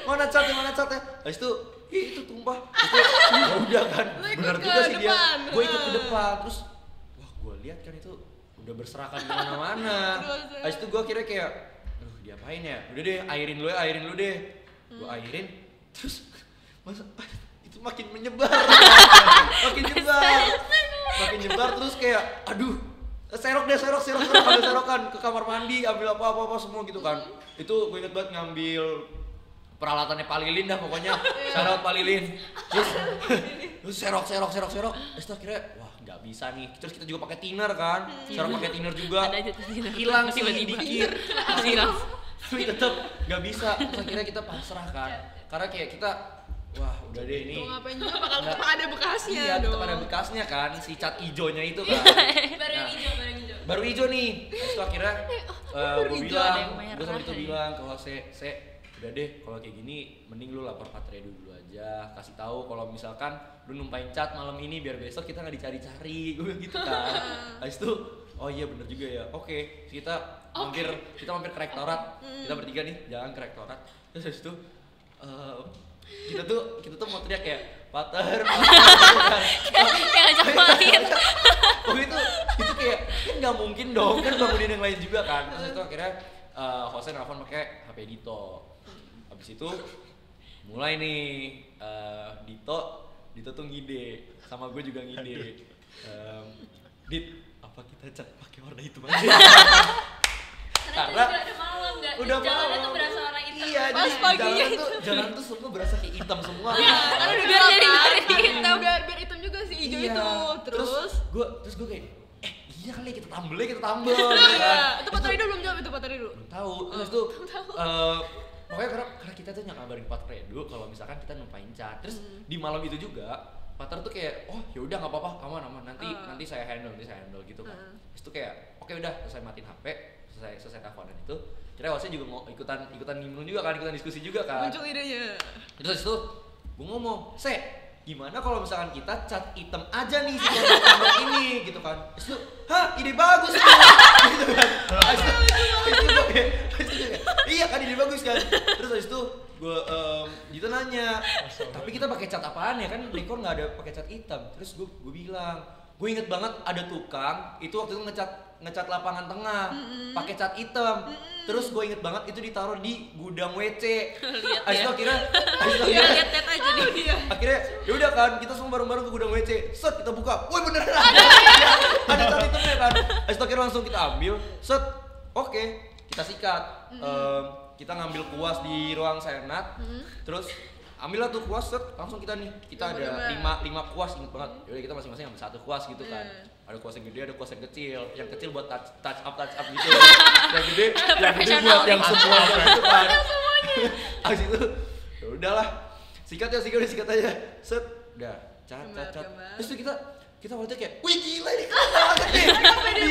Mana catnya? Habis itu itu tumpah. Itu ya udah kan. Benar juga sih dia. Gue ikut ke depan. Terus wah, gue lihat kan itu udah berserakan di mana-mana. Habis itu gue kira kayak, diapain ya? Udah deh, airin lu deh. Gue airin, terus itu makin menyebar. makin nyebar terus kayak, aduh, serok ambil serokan ke kamar mandi, ambil apa semua gitu kan. Itu gue inget banget ngambil peralatannya Palilin dah pokoknya. Syarat Palilin. Terus serok. Terus akhirnya wah, nggak bisa nih. Terus kita juga pakai thinner kan. Serok pakai thinner juga. Ada aja thinner. Hilang sih Tiba-tiba. dikit. Tapi tetap nggak bisa. Terus akhirnya kita pasrah kan. Karena kayak kita wah, udah deh ini. Mau ngapain juga bakal tetap ada bekasnya Iya, dong. tetap ada bekasnya kan, si cat ijonya itu kan. Baru yang hijau. Baru hijau nih. Terus akhirnya gue hijau, ada yang bilang, merah gue sama itu ya. bilang kalau udah deh kalau kayak gini mending lu lapor Patria dulu aja, kasih tahu kalau misalkan lu numpain cat malam ini biar besok kita nggak dicari-cari. Gue gitu kan. Habis itu oh iya bener juga ya. Oke, kita mampir ke rektorat. Kita bertiga nih jalan ke rektorat. Terus habis itu kita tuh mau teriak kayak Pater. Kayak ngajak main. Oh itu kayak kan nggak mungkin dong kan bangunin yang lain juga kan. Terus itu akhirnya Jose nelfon pakai HP Dito. Habis itu mulai nih Dito Dito tuh ngide, sama gue juga ngide. Dit, apa kita cat pakai warna hitam aja? Karena udah malam nggak, udah jalannya malam. tuh berasa warna hitam. Iya, Pas jadi paginya jalan tuh semua berasa kayak hitam semua. Karena udah Biar jadi gelap dari kan. hitam. biar hitam juga sih hijau Iya. itu. Terus Terus gue kayak iya kali kita tambel gitu kan. iya, itu Pak Torido belum jawab itu Pak Torido. Belum tahu. Terus tuh pokoknya karena kita tuh ngabarin Pak Torido kalau misalkan kita numpain cat. Terus di malam itu juga Patar tuh kayak oh ya udah nggak apa-apa aman nanti saya handle gitu kan. Terus tuh kayak oke udah selesai matiin HP selesai teleponan itu. Kira Ose juga mau ikutan nimbrung juga kan, ikutan diskusi juga kan. Muncul idenya. Terus itu gue ngomong, gimana kalau misalkan kita cat hitam aja nih si gambar ini gitu kan. Terus itu, ide bagus tuh. Gitu kan. Iya kan ide bagus kan. Terus habis itu gue gitu nanya, tapi kita pakai cat apaan ya kan dekor nggak ada pakai cat hitam. Terus gue bilang, gue inget banget ada tukang itu waktu itu ngecat lapangan tengah pakai cat hitam. Terus gue inget banget itu ditaruh di gudang WC. Habis itu akhirnya Lihat aja nih. akhirnya ya udah kan kita semua bareng-bareng ke gudang WC. Set kita buka. Woi beneran ada cat hitamnya kan. Habis itu akhirnya langsung kita ambil. Set. Oke, kita sikat. Kita ngambil kuas di ruang senat. Terus ambillah tuh kuas, set, langsung kita ada 5 kuas, inget banget. Yaudah kita masing-masing ambil 1 kuas gitu kan. Ada kuas yang gede, ada kuas yang kecil. Yang kecil buat touch up gitu. Yang gede buat yang semua gitu kan. Abis itu ya udahlah. Sikat aja. Set, udah cat. Terus tuh kita waktu itu kayak, wih gila ini keren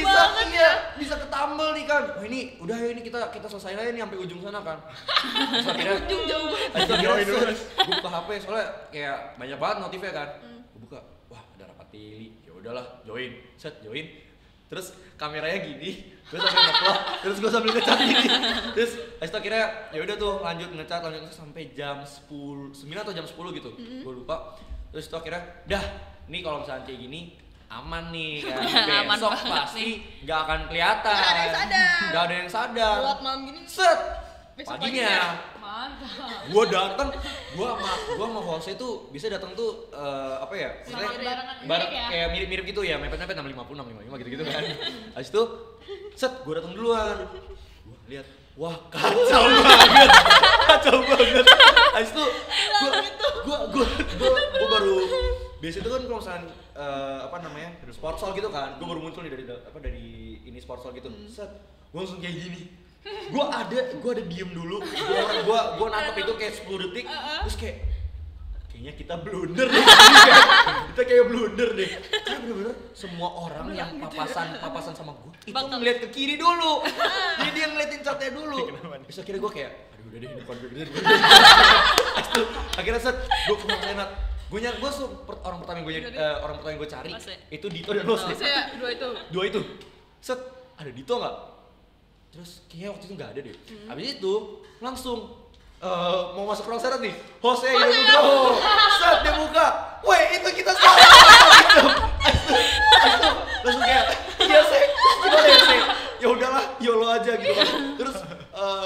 banget nih. Bisa ketambel nih kan. Wah ini udah ya ini kita selesai aja nih sampai ujung sana kan. Terus akhirnya gue buka HP soalnya kayak banyak banget notifnya kan. Gue buka, wah ada rapat tili. Ya udahlah, join. Terus kameranya gini, gue sambil nge-vlog, terus gue sambil ngecat gini. Terus habis itu akhirnya ya udah tuh lanjut ngecat sampai jam 9 atau jam 10 gitu. Gue lupa. Terus itu akhirnya dah, nih kalau misalnya kayak gini aman nih kan. Besok pasti nggak akan kelihatan. Nggak ada yang sadar. Buat malam gini. Set. Besok Paginya. Mantap. Gua datang, gua sama Jose tuh bisa datang tuh apa ya? Maksudnya bareng ya? kayak mirip-mirip gitu ya, mepet-mepet 650 gitu kan. Habis itu set gua datang duluan. Gua lihat, wah kacau banget. Habis itu gua baru biasa itu kan kalau misalnya apa namanya? Sportsol gitu kan. Gua baru muncul nih dari ini sportsol gitu. Set, gua langsung kayak gini. Gua ada diem dulu. Gua nangkep itu kayak 10 detik. Terus kayaknya kita blunder deh. Kita kayak blunder deh. Karena bener-bener semua orang yang papasan sama gua itu ngeliat ke kiri dulu. Jadi dia ngeliatin catnya dulu. Terus akhirnya gua kayak aduh udah deh ini confident. Akhirnya set gua ke ruang senat. Orang pertama yang gue cari itu Dito dan Los. Saya dua itu. Set ada Dito nggak? Terus kayaknya waktu itu nggak ada deh. Habis itu langsung mau masuk ruang senat nih. Jose Yonugroho. Set dia buka. Weh itu kita salah. Gitu. Langsung kayak iya sih. Gimana ya sih? Ya udahlah YOLO aja gitu kan. Terus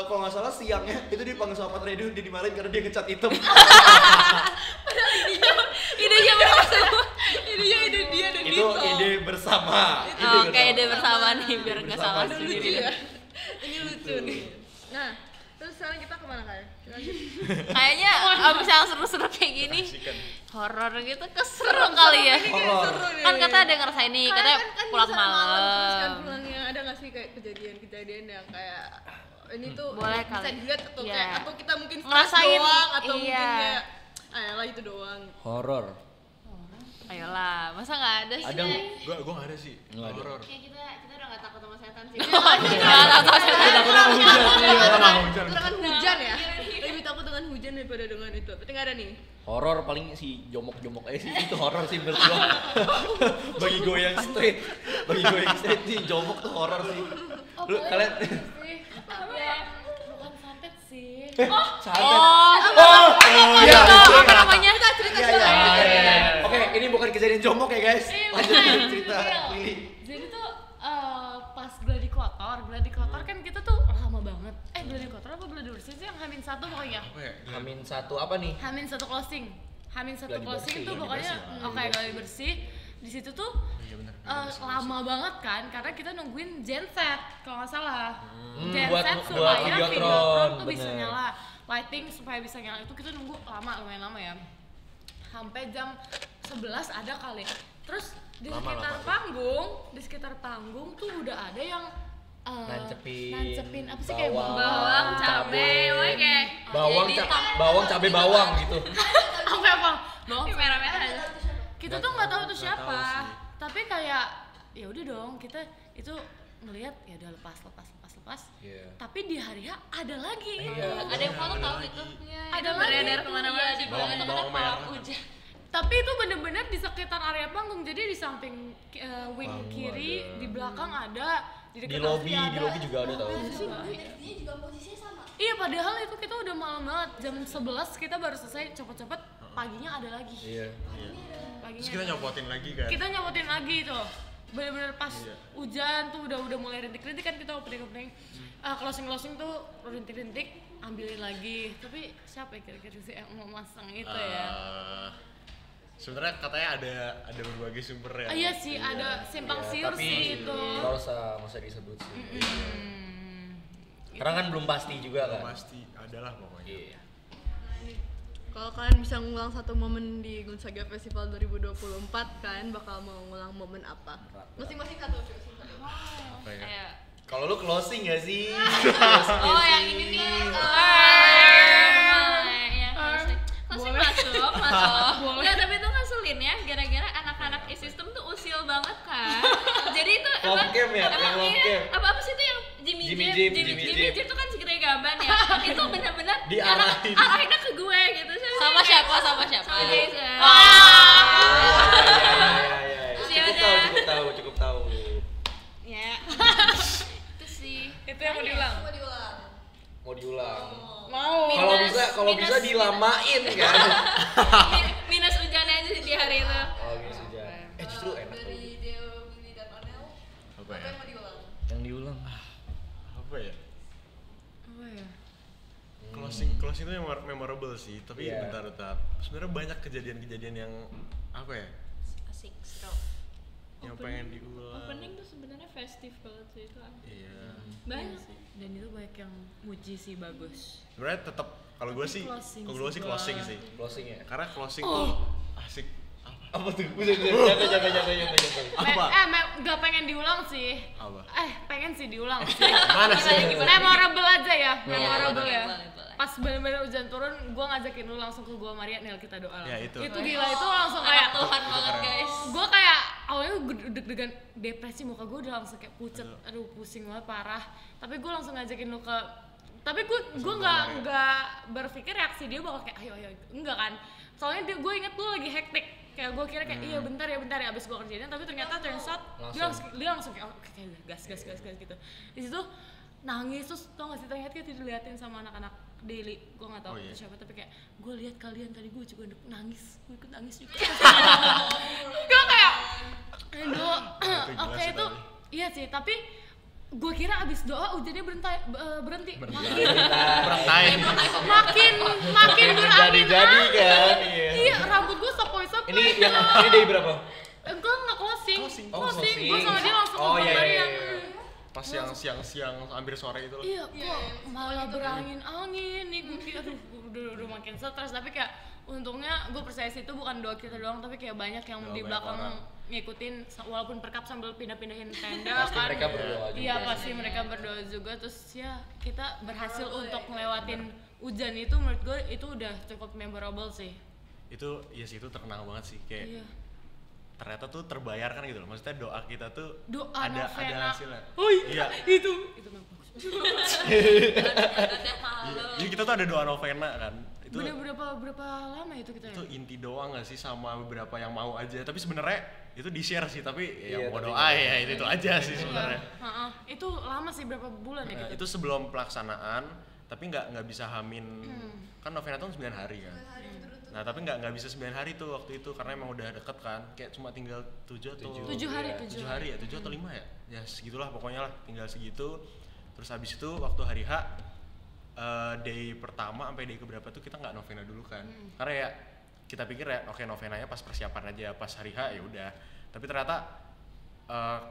kalau nggak salah siangnya itu dipanggil sama Pak Redu, dia dimarahin karena dia ngecat hitam. Idenya berapa semua? Ide dia dan Itu ide bersama. Oke, ide bersama nih biar nggak salah Lucu sendiri. ya. Ini lucu nih. Nah, terus sekarang kita kemana kalian? Kayaknya abis yang seru-seru kayak gini, horor gitu keseru kali ya. Horor. Kan kata ada ngerasain nih, katanya pulang Terus kan malam. pulangnya ada nggak sih kayak kejadian-kejadian yang kayak ini tuh Boleh bisa kali. dilihat atau Iya. kayak atau kita mungkin stres Ngerasain, doang atau iya. mungkin kayak lah itu doang. Horor. Ayolah, masa nggak ada sih? Ada Gua nggak ada sih. Nggak ada. Horor. Kayak kita udah nggak takut sama setan sih. Takutnya hujan. Dengan hujan ya. Lebih takut dengan hujan daripada dengan itu. Berarti nggak ada nih. Horor paling si jomok-jomok aja sih itu horor sih menurut gua. Bagi gue yang straight sih jomok tuh horor sih. Lu kalian Bukan santet sih. santet. Iya, apa namanya? Iya. Oke, ini bukan kejadian jomok ya guys. Lanjut cerita Lili. Jadi tuh pas gladi kotor kan kita tuh lama banget. Gladi kotor apa gladi bersih sih yang H-1 pokoknya. Amin satu apa nih? H-1 closing. Hamin satu Gladi closing bersih, tuh gladi pokoknya bersih. oke gladi bersih. Di situ tuh Iya benar. lama banget kan karena kita nungguin genset kalau nggak salah. Genset buat supaya Videotron, Videotron tuh bisa bener. nyala. Lighting supaya bisa nyala itu kita nunggu lumayan lama ya. Sampai jam 11 ada kali. Terus di sekitar panggung tuh udah ada yang nancepin apa sih kayak Bawang, cabe, wah kayak bawang cabe bawang gitu. apa bawang Ini merah-merah aja. kita tuh nggak tahu itu siapa tapi kayak ya udah dong kita itu ngelihat ya udah lepas Iya. tapi di hari H ada lagi Ada yang foto tahu gitu. Ada lagi. beredar kemana-mana di Bawang- bawah itu bawang kan merah. kolak hujan. tapi itu bener-bener di sekitar area panggung jadi di samping wing Panggung kiri ada. di belakang ada Di dekat lobby aksi juga ada tau. Dia juga posisinya sama. iya padahal itu kita udah malam banget jam 11 kita baru selesai cepet-cepet paginya ada lagi Iya. paginya Terus kita ada. nyopotin lagi kan. Kita nyopotin lagi tuh bener-bener pas Iya. hujan tuh udah mulai rintik-rintik kan kita opening closing tuh rintik-rintik ambilin lagi tapi siapa ya kira-kira sih yang mau masang itu ya Sebenarnya katanya ada berbagai sumber ya. iya sih ada simpang siur Tapi sih itu nggak usah disebut sih. Hmm. Karena kan belum pasti juga Belum kan. pasti adalah pokoknya. Iya. Kalau kalian bisa ngulang satu momen di Gonzaga Festival 2024 kalian bakal mau ngulang momen apa? Masing-masing satu cuy. Apa ya? Kayak Kalau lu closing gak sih? oh yang ini nih. Langsung masuk. Enggak, tapi itu ngeselin ya, gara-gara anak-anak e-system tuh usil banget kan. Jadi itu Love game ya? Yang love game. apa sih itu yang Jimmy Jim Jim tuh kan segede gaban ya. Itu benar-benar Diarahin. arahinnya ke gue gitu. Sama siapa? Sama Jason. Iya. Cukup tahu. Ya. Itu sih. itu yang mau diulang Mau diulang. mau Kalau bisa dilamain kan. Minus hujannya aja di hari itu. Oh, gitu saja. Justru enak tuh. Dari Deo, Willy dan Onel, Apa apa ya? yang mau diulang? Yang diulang. Apa ya? apa ya Closing itu memorable sih, tapi Iya. bentar. Sebenarnya banyak kejadian-kejadian yang apa ya? Asik, seru. Yang pengen diulang. Opening tuh sebenarnya festive banget sih itu. Iya. Banyak sih dan itu banyak yang muji sih bagus Sebenarnya tetap kalau gue sih, closing kalau gue sih sih gua. closing sih. Closing ya. Karena closing tuh asik. Apa tuh? Jaga. Gak pengen diulang sih Apa? pengen sih diulang sih Mana sih? memorable aja ya memorable boleh, ya boleh. pas bener-bener hujan turun gue ngajakin lu langsung ke gua Maria Nel kita doa Ya, itu. gila itu langsung kayak Tuhan banget guys. gue kayak awalnya deg-degan depresi muka gue udah langsung kayak pucet aduh pusing banget parah tapi gue langsung ngajakin lu ke tapi gue nggak berpikir reaksi dia bakal kayak ayo enggak kan soalnya gue inget lu lagi hektik kayak gue kira kayak iya bentar ya abis gue kerjain tapi ternyata turns out dia langsung kayak oke gas gitu di situ nangis terus tau gak sih ternyata kita diliatin sama anak-anak daily gue nggak tahu itu siapa tapi kayak gue lihat kalian tadi gue juga nangis gue ikut nangis juga gue kayak aduh oke itu iya sih tapi gue kira abis doa hujannya berhenti makin berangin Jadi kan. iya rambut gue sepoi-sepoi Ini day berapa? enggak nggak closing Oh, closing. gue sama dia langsung Oh, ke iya, Maria iya. Pas yang siang hampir sore itu loh. iya kok malah berangin nih gue kira aduh udah makin stres tapi kayak untungnya gue percaya sih itu bukan doa kita doang tapi kayak banyak yang di banyak belakang orang. ngikutin walaupun perkap sambil pindahin tenda Pasti kan mereka berdoa juga iya sih. pasti mereka berdoa juga terus ya kita berhasil untuk ngelewatin hujan itu menurut gue itu udah cukup memorable sih Itu ya sih itu terkenal banget sih kayak iya ternyata tuh terbayarkan gitu loh. Maksudnya doa kita tuh doa ada novena hasilnya. oh iya itu memang bagus Jadi kita tuh ada doa novena kan. Itu berapa lama itu kita ya? itu inti doa nggak sih sama beberapa yang mau aja. Tapi sebenarnya itu di share sih. Tapi Iya, yang mau tapi doa ya itu aja sih sebenarnya. Itu lama sih berapa bulan ya Nah, gitu? itu sebelum pelaksanaan. Tapi nggak bisa hamin. Kan novena tuh 9 hari kan. Nah tapi nggak bisa 9 hari tuh waktu itu karena emang udah deket kan. Kayak cuma tinggal 7 atau 7 hari, 7 hari ya, 7 atau 5 ya? Ya segitulah pokoknya lah, tinggal segitu. Terus habis itu waktu hari H, day pertama sampai day keberapa tuh kita nggak novena dulu kan. Karena ya kita pikir ya oke novenanya pas persiapan aja, pas hari H ya udah. Tapi ternyata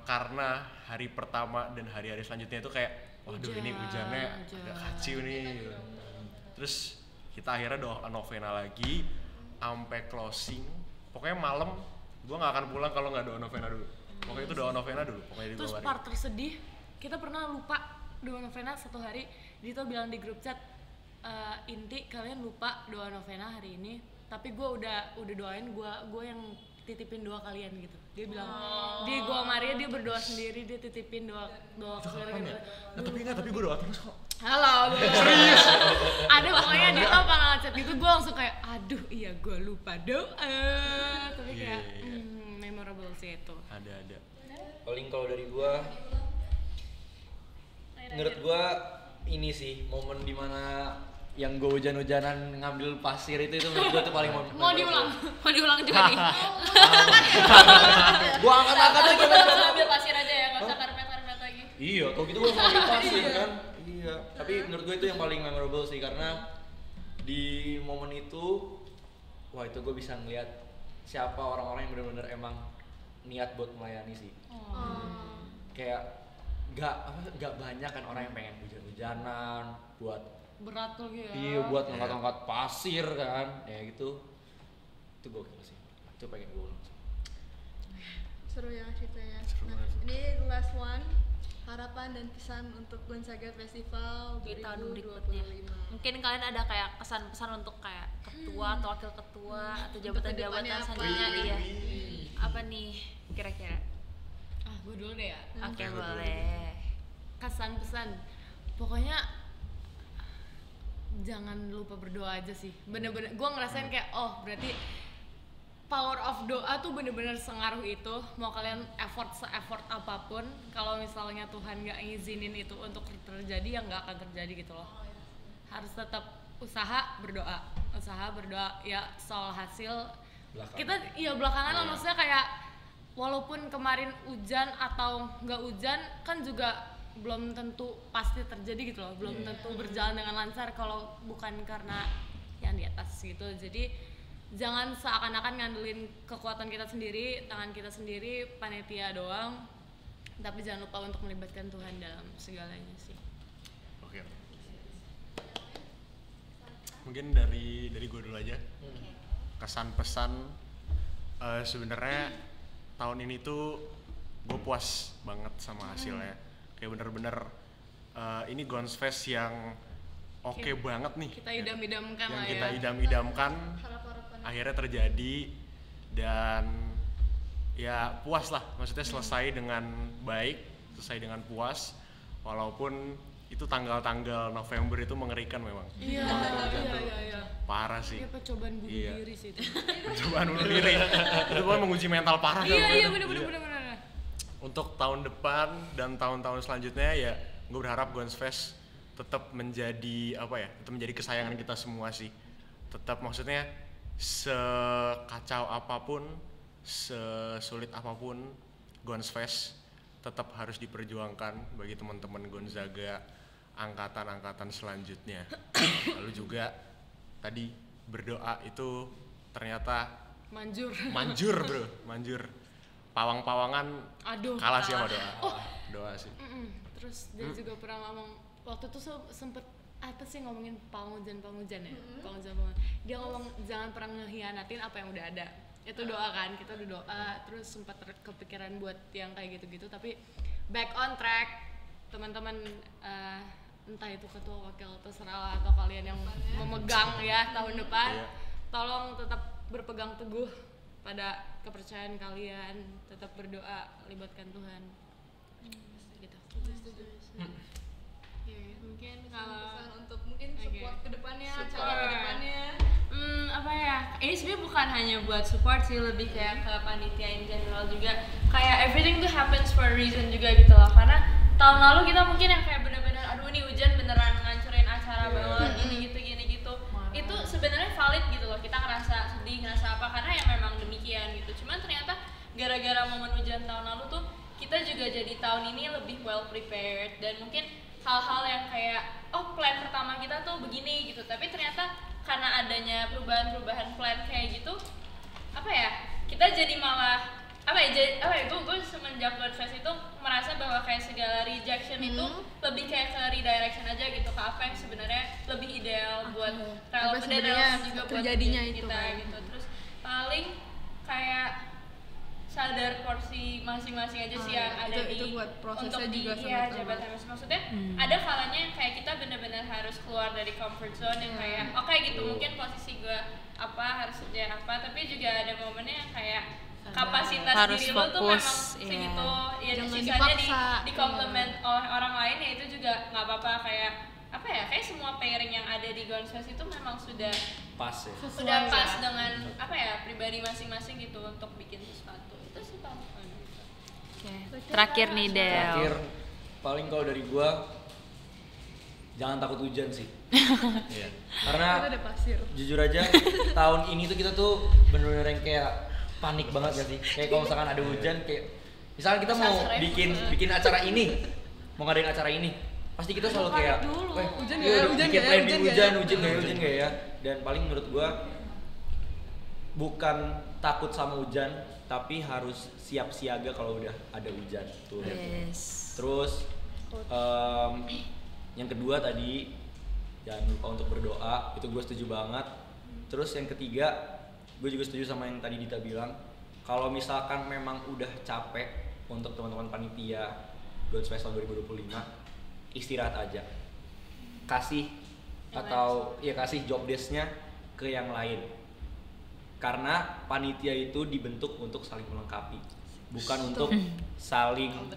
karena hari pertama dan hari-hari selanjutnya itu kayak waduh ini hujannya agak kacau nih. Terus kita akhirnya doa novena lagi sampai closing. Pokoknya malam gue nggak akan pulang kalau nggak doa novena dulu. Pokoknya itu doa novena dulu. Pokoknya Terus part tersedih, kita pernah lupa doa novena satu hari. Dito bilang di grup chat, inti kalian lupa doa novena hari ini. Tapi gue udah doain, gue yang titipin doa kalian gitu. Dia bilang, dia gue Maria dia berdoa sendiri, dia titipin doa saudara gitu. Tapi gue doa terus kok. Halo, serius. Ada pokoknya dia tau kalau chat gitu gue langsung kayak, aduh iya gue lupa doa. Tapi kayak memorable sih itu. Ada. Paling kalau dari gua, menurut gua ini sih momen dimana yang gue hujan-hujanan ngambil pasir itu menurut gue tuh paling Mau diulang juga nih. Gua angkat-angkat aja Langsung ambil pasir aja ya, nggak usah karpet lagi. Iya, kalau gitu gua ngambil pasir kan. Iya. Tapi menurut gue itu yang paling memorable sih karena di momen itu, wah itu gue bisa ngeliat siapa orang-orang yang benar-benar emang niat buat melayani sih. Kayak gak banyak kan orang yang pengen hujan-hujanan buat Berat tuh gitu. iya buat ngangkat-ngangkat pasir kan ya gitu. Itu gokil sih, itu pengen gue ulang sih. Seru ya ceritanya. Seru Nah, ini last one, harapan dan pesan untuk Gonzaga Festival Di tahun berikutnya. 2025. Mungkin kalian ada kayak pesan-pesan untuk kayak ketua atau wakil ketua atau jabatan-jabatan kedepannya apa? selanjutnya iya. Apa nih kira-kira? Gue dulu deh ya. Oke, boleh. Kesan pesan, pokoknya jangan lupa berdoa aja sih. Bener-bener, gue ngerasain kayak berarti power of doa tuh bener-bener sengaruh itu. Mau kalian se-effort apapun, kalau misalnya Tuhan nggak ngizinin itu untuk terjadi, ya nggak akan terjadi gitu loh. Harus tetap usaha berdoa ya. Soal hasil Belakangan. kita belakangan lah, maksudnya kayak walaupun kemarin hujan atau nggak hujan kan juga belum tentu pasti terjadi gitu loh, belum tentu berjalan dengan lancar kalau bukan karena yang di atas gitu. Jadi jangan seakan-akan ngandelin kekuatan kita sendiri, tangan kita sendiri, panitia doang, tapi jangan lupa untuk melibatkan Tuhan dalam segalanya sih. Oke. Mungkin dari gue dulu aja. Kesan pesan sebenarnya tahun ini tuh gue puas banget sama hasilnya. Kayak bener-bener ini Gons Fest yang oke banget nih. Kita idam-idamkan yang lah kita ya. idam-idamkan akhirnya terjadi dan ya puas lah. Maksudnya selesai dengan baik, selesai dengan puas. Walaupun itu tanggal-tanggal November itu mengerikan memang. Iya. Parah sih. Iya, percobaan bunuh diri sih itu. Percobaan bunuh diri. Itu kan menguji mental parah. Iya, bener. Untuk tahun depan dan tahun-tahun selanjutnya ya gue berharap Gons Fest tetap menjadi tetap menjadi kesayangan kita semua sih. Tetap maksudnya sekacau apapun, sesulit apapun Gons Fest tetap harus diperjuangkan bagi teman-teman Gonzaga angkatan-angkatan selanjutnya. Lalu juga tadi berdoa itu ternyata manjur bro. Pawang-pawangan kalah sih sama doa. Doa sih. Terus dia juga pernah ngomong waktu itu sempet apa sih ngomongin panghujan ya. Panghujan. Dia ngomong jangan pernah ngehianatin apa yang udah ada. Itu doa kan, kita udah doa terus sempat kepikiran buat yang kayak gitu-gitu, tapi back on track teman-teman, entah itu ketua wakil terserah atau kalian yang memegang ya tahun depan, tolong tetap berpegang teguh pada kepercayaan kalian, tetap berdoa, libatkan Tuhan gitu. Mungkin kalau untuk mungkin support kedepannya, Support. cara kedepannya. apa ya, ini sebenarnya bukan hanya buat support sih, lebih kayak ke panitia in general juga, kayak everything tuh happens for a reason juga gitu loh. Karena tahun lalu kita mungkin yang kayak bener-bener aduh ini hujan beneran ngancurin acara banget, gini gitu itu sebenarnya valid gitu loh, kita ngerasa sedih, ngerasa apa, karena ya memang demikian gitu. Cuman ternyata gara-gara momen hujan tahun lalu tuh kita juga jadi tahun ini lebih well prepared, dan mungkin hal-hal yang kayak plan pertama kita tuh begini gitu, tapi ternyata karena adanya perubahan plan kayak gitu, apa ya, kita jadi malah gue semenjak Godfest itu merasa bahwa kayak segala rejection itu lebih kayak ke redirection aja gitu, ke apa yang sebenarnya lebih ideal buat relevan dan relevan juga buat terjadinya kita itu kan. gitu. Terus paling kayak sadar porsi masing-masing aja sih yang ada itu di buat prosesnya untuk di juga jabatan MS. Maksudnya ada kalanya yang kayak kita benar-benar harus keluar dari comfort zone yang kayak oke gitu, mungkin posisi gue apa harus kerja apa, tapi juga ada momennya yang kayak kapasitas Harus diri lo tuh fokus, memang segitu ya, Jangan sisanya dipaksa. di komplement oleh orang lain ya itu juga nggak apa-apa. Kayak apa ya, kayak semua pairing yang ada di Gonfest itu memang sudah Pas ya. udah pas dengan apa ya pribadi masing-masing gitu untuk bikin sesuatu. Itu sih paling. Oke. Terakhir nih Del. Terakhir paling kalau dari gua jangan takut hujan sih. Iya. Karena Itu ada pasir. jujur aja tahun ini tuh kita tuh bener-bener yang kayak panik banget gak sih? Kayak kalau misalkan ada hujan kayak misalkan kita mau bikin acara ini, mau ngadain acara ini, pasti kita selalu kayak Hujan iya, nggak ya? Hujan bikin nggak ya? plan Hujan hujan nggak ya? hujan nggak ya? Dan paling menurut gua bukan takut sama hujan, tapi harus siap siaga kalau udah ada hujan tuh. Yes. Terus yang kedua tadi jangan lupa untuk berdoa, itu gue setuju banget. Terus yang ketiga gue juga setuju sama yang tadi Dita bilang, kalau misalkan memang udah capek untuk teman-teman panitia God's Festival 2025, istirahat aja, kasih kasih job desk-nya ke yang lain, karena panitia itu dibentuk untuk saling melengkapi, bukan untuk saling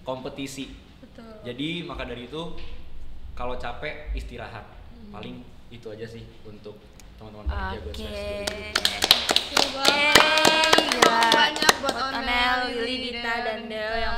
kompetisi. Jadi maka dari itu kalau capek istirahat, paling itu aja sih untuk teman-teman panitia God's Fest 2025. Gila. Banyak buat Onel, Onel, Lili, Dita, dan Del yang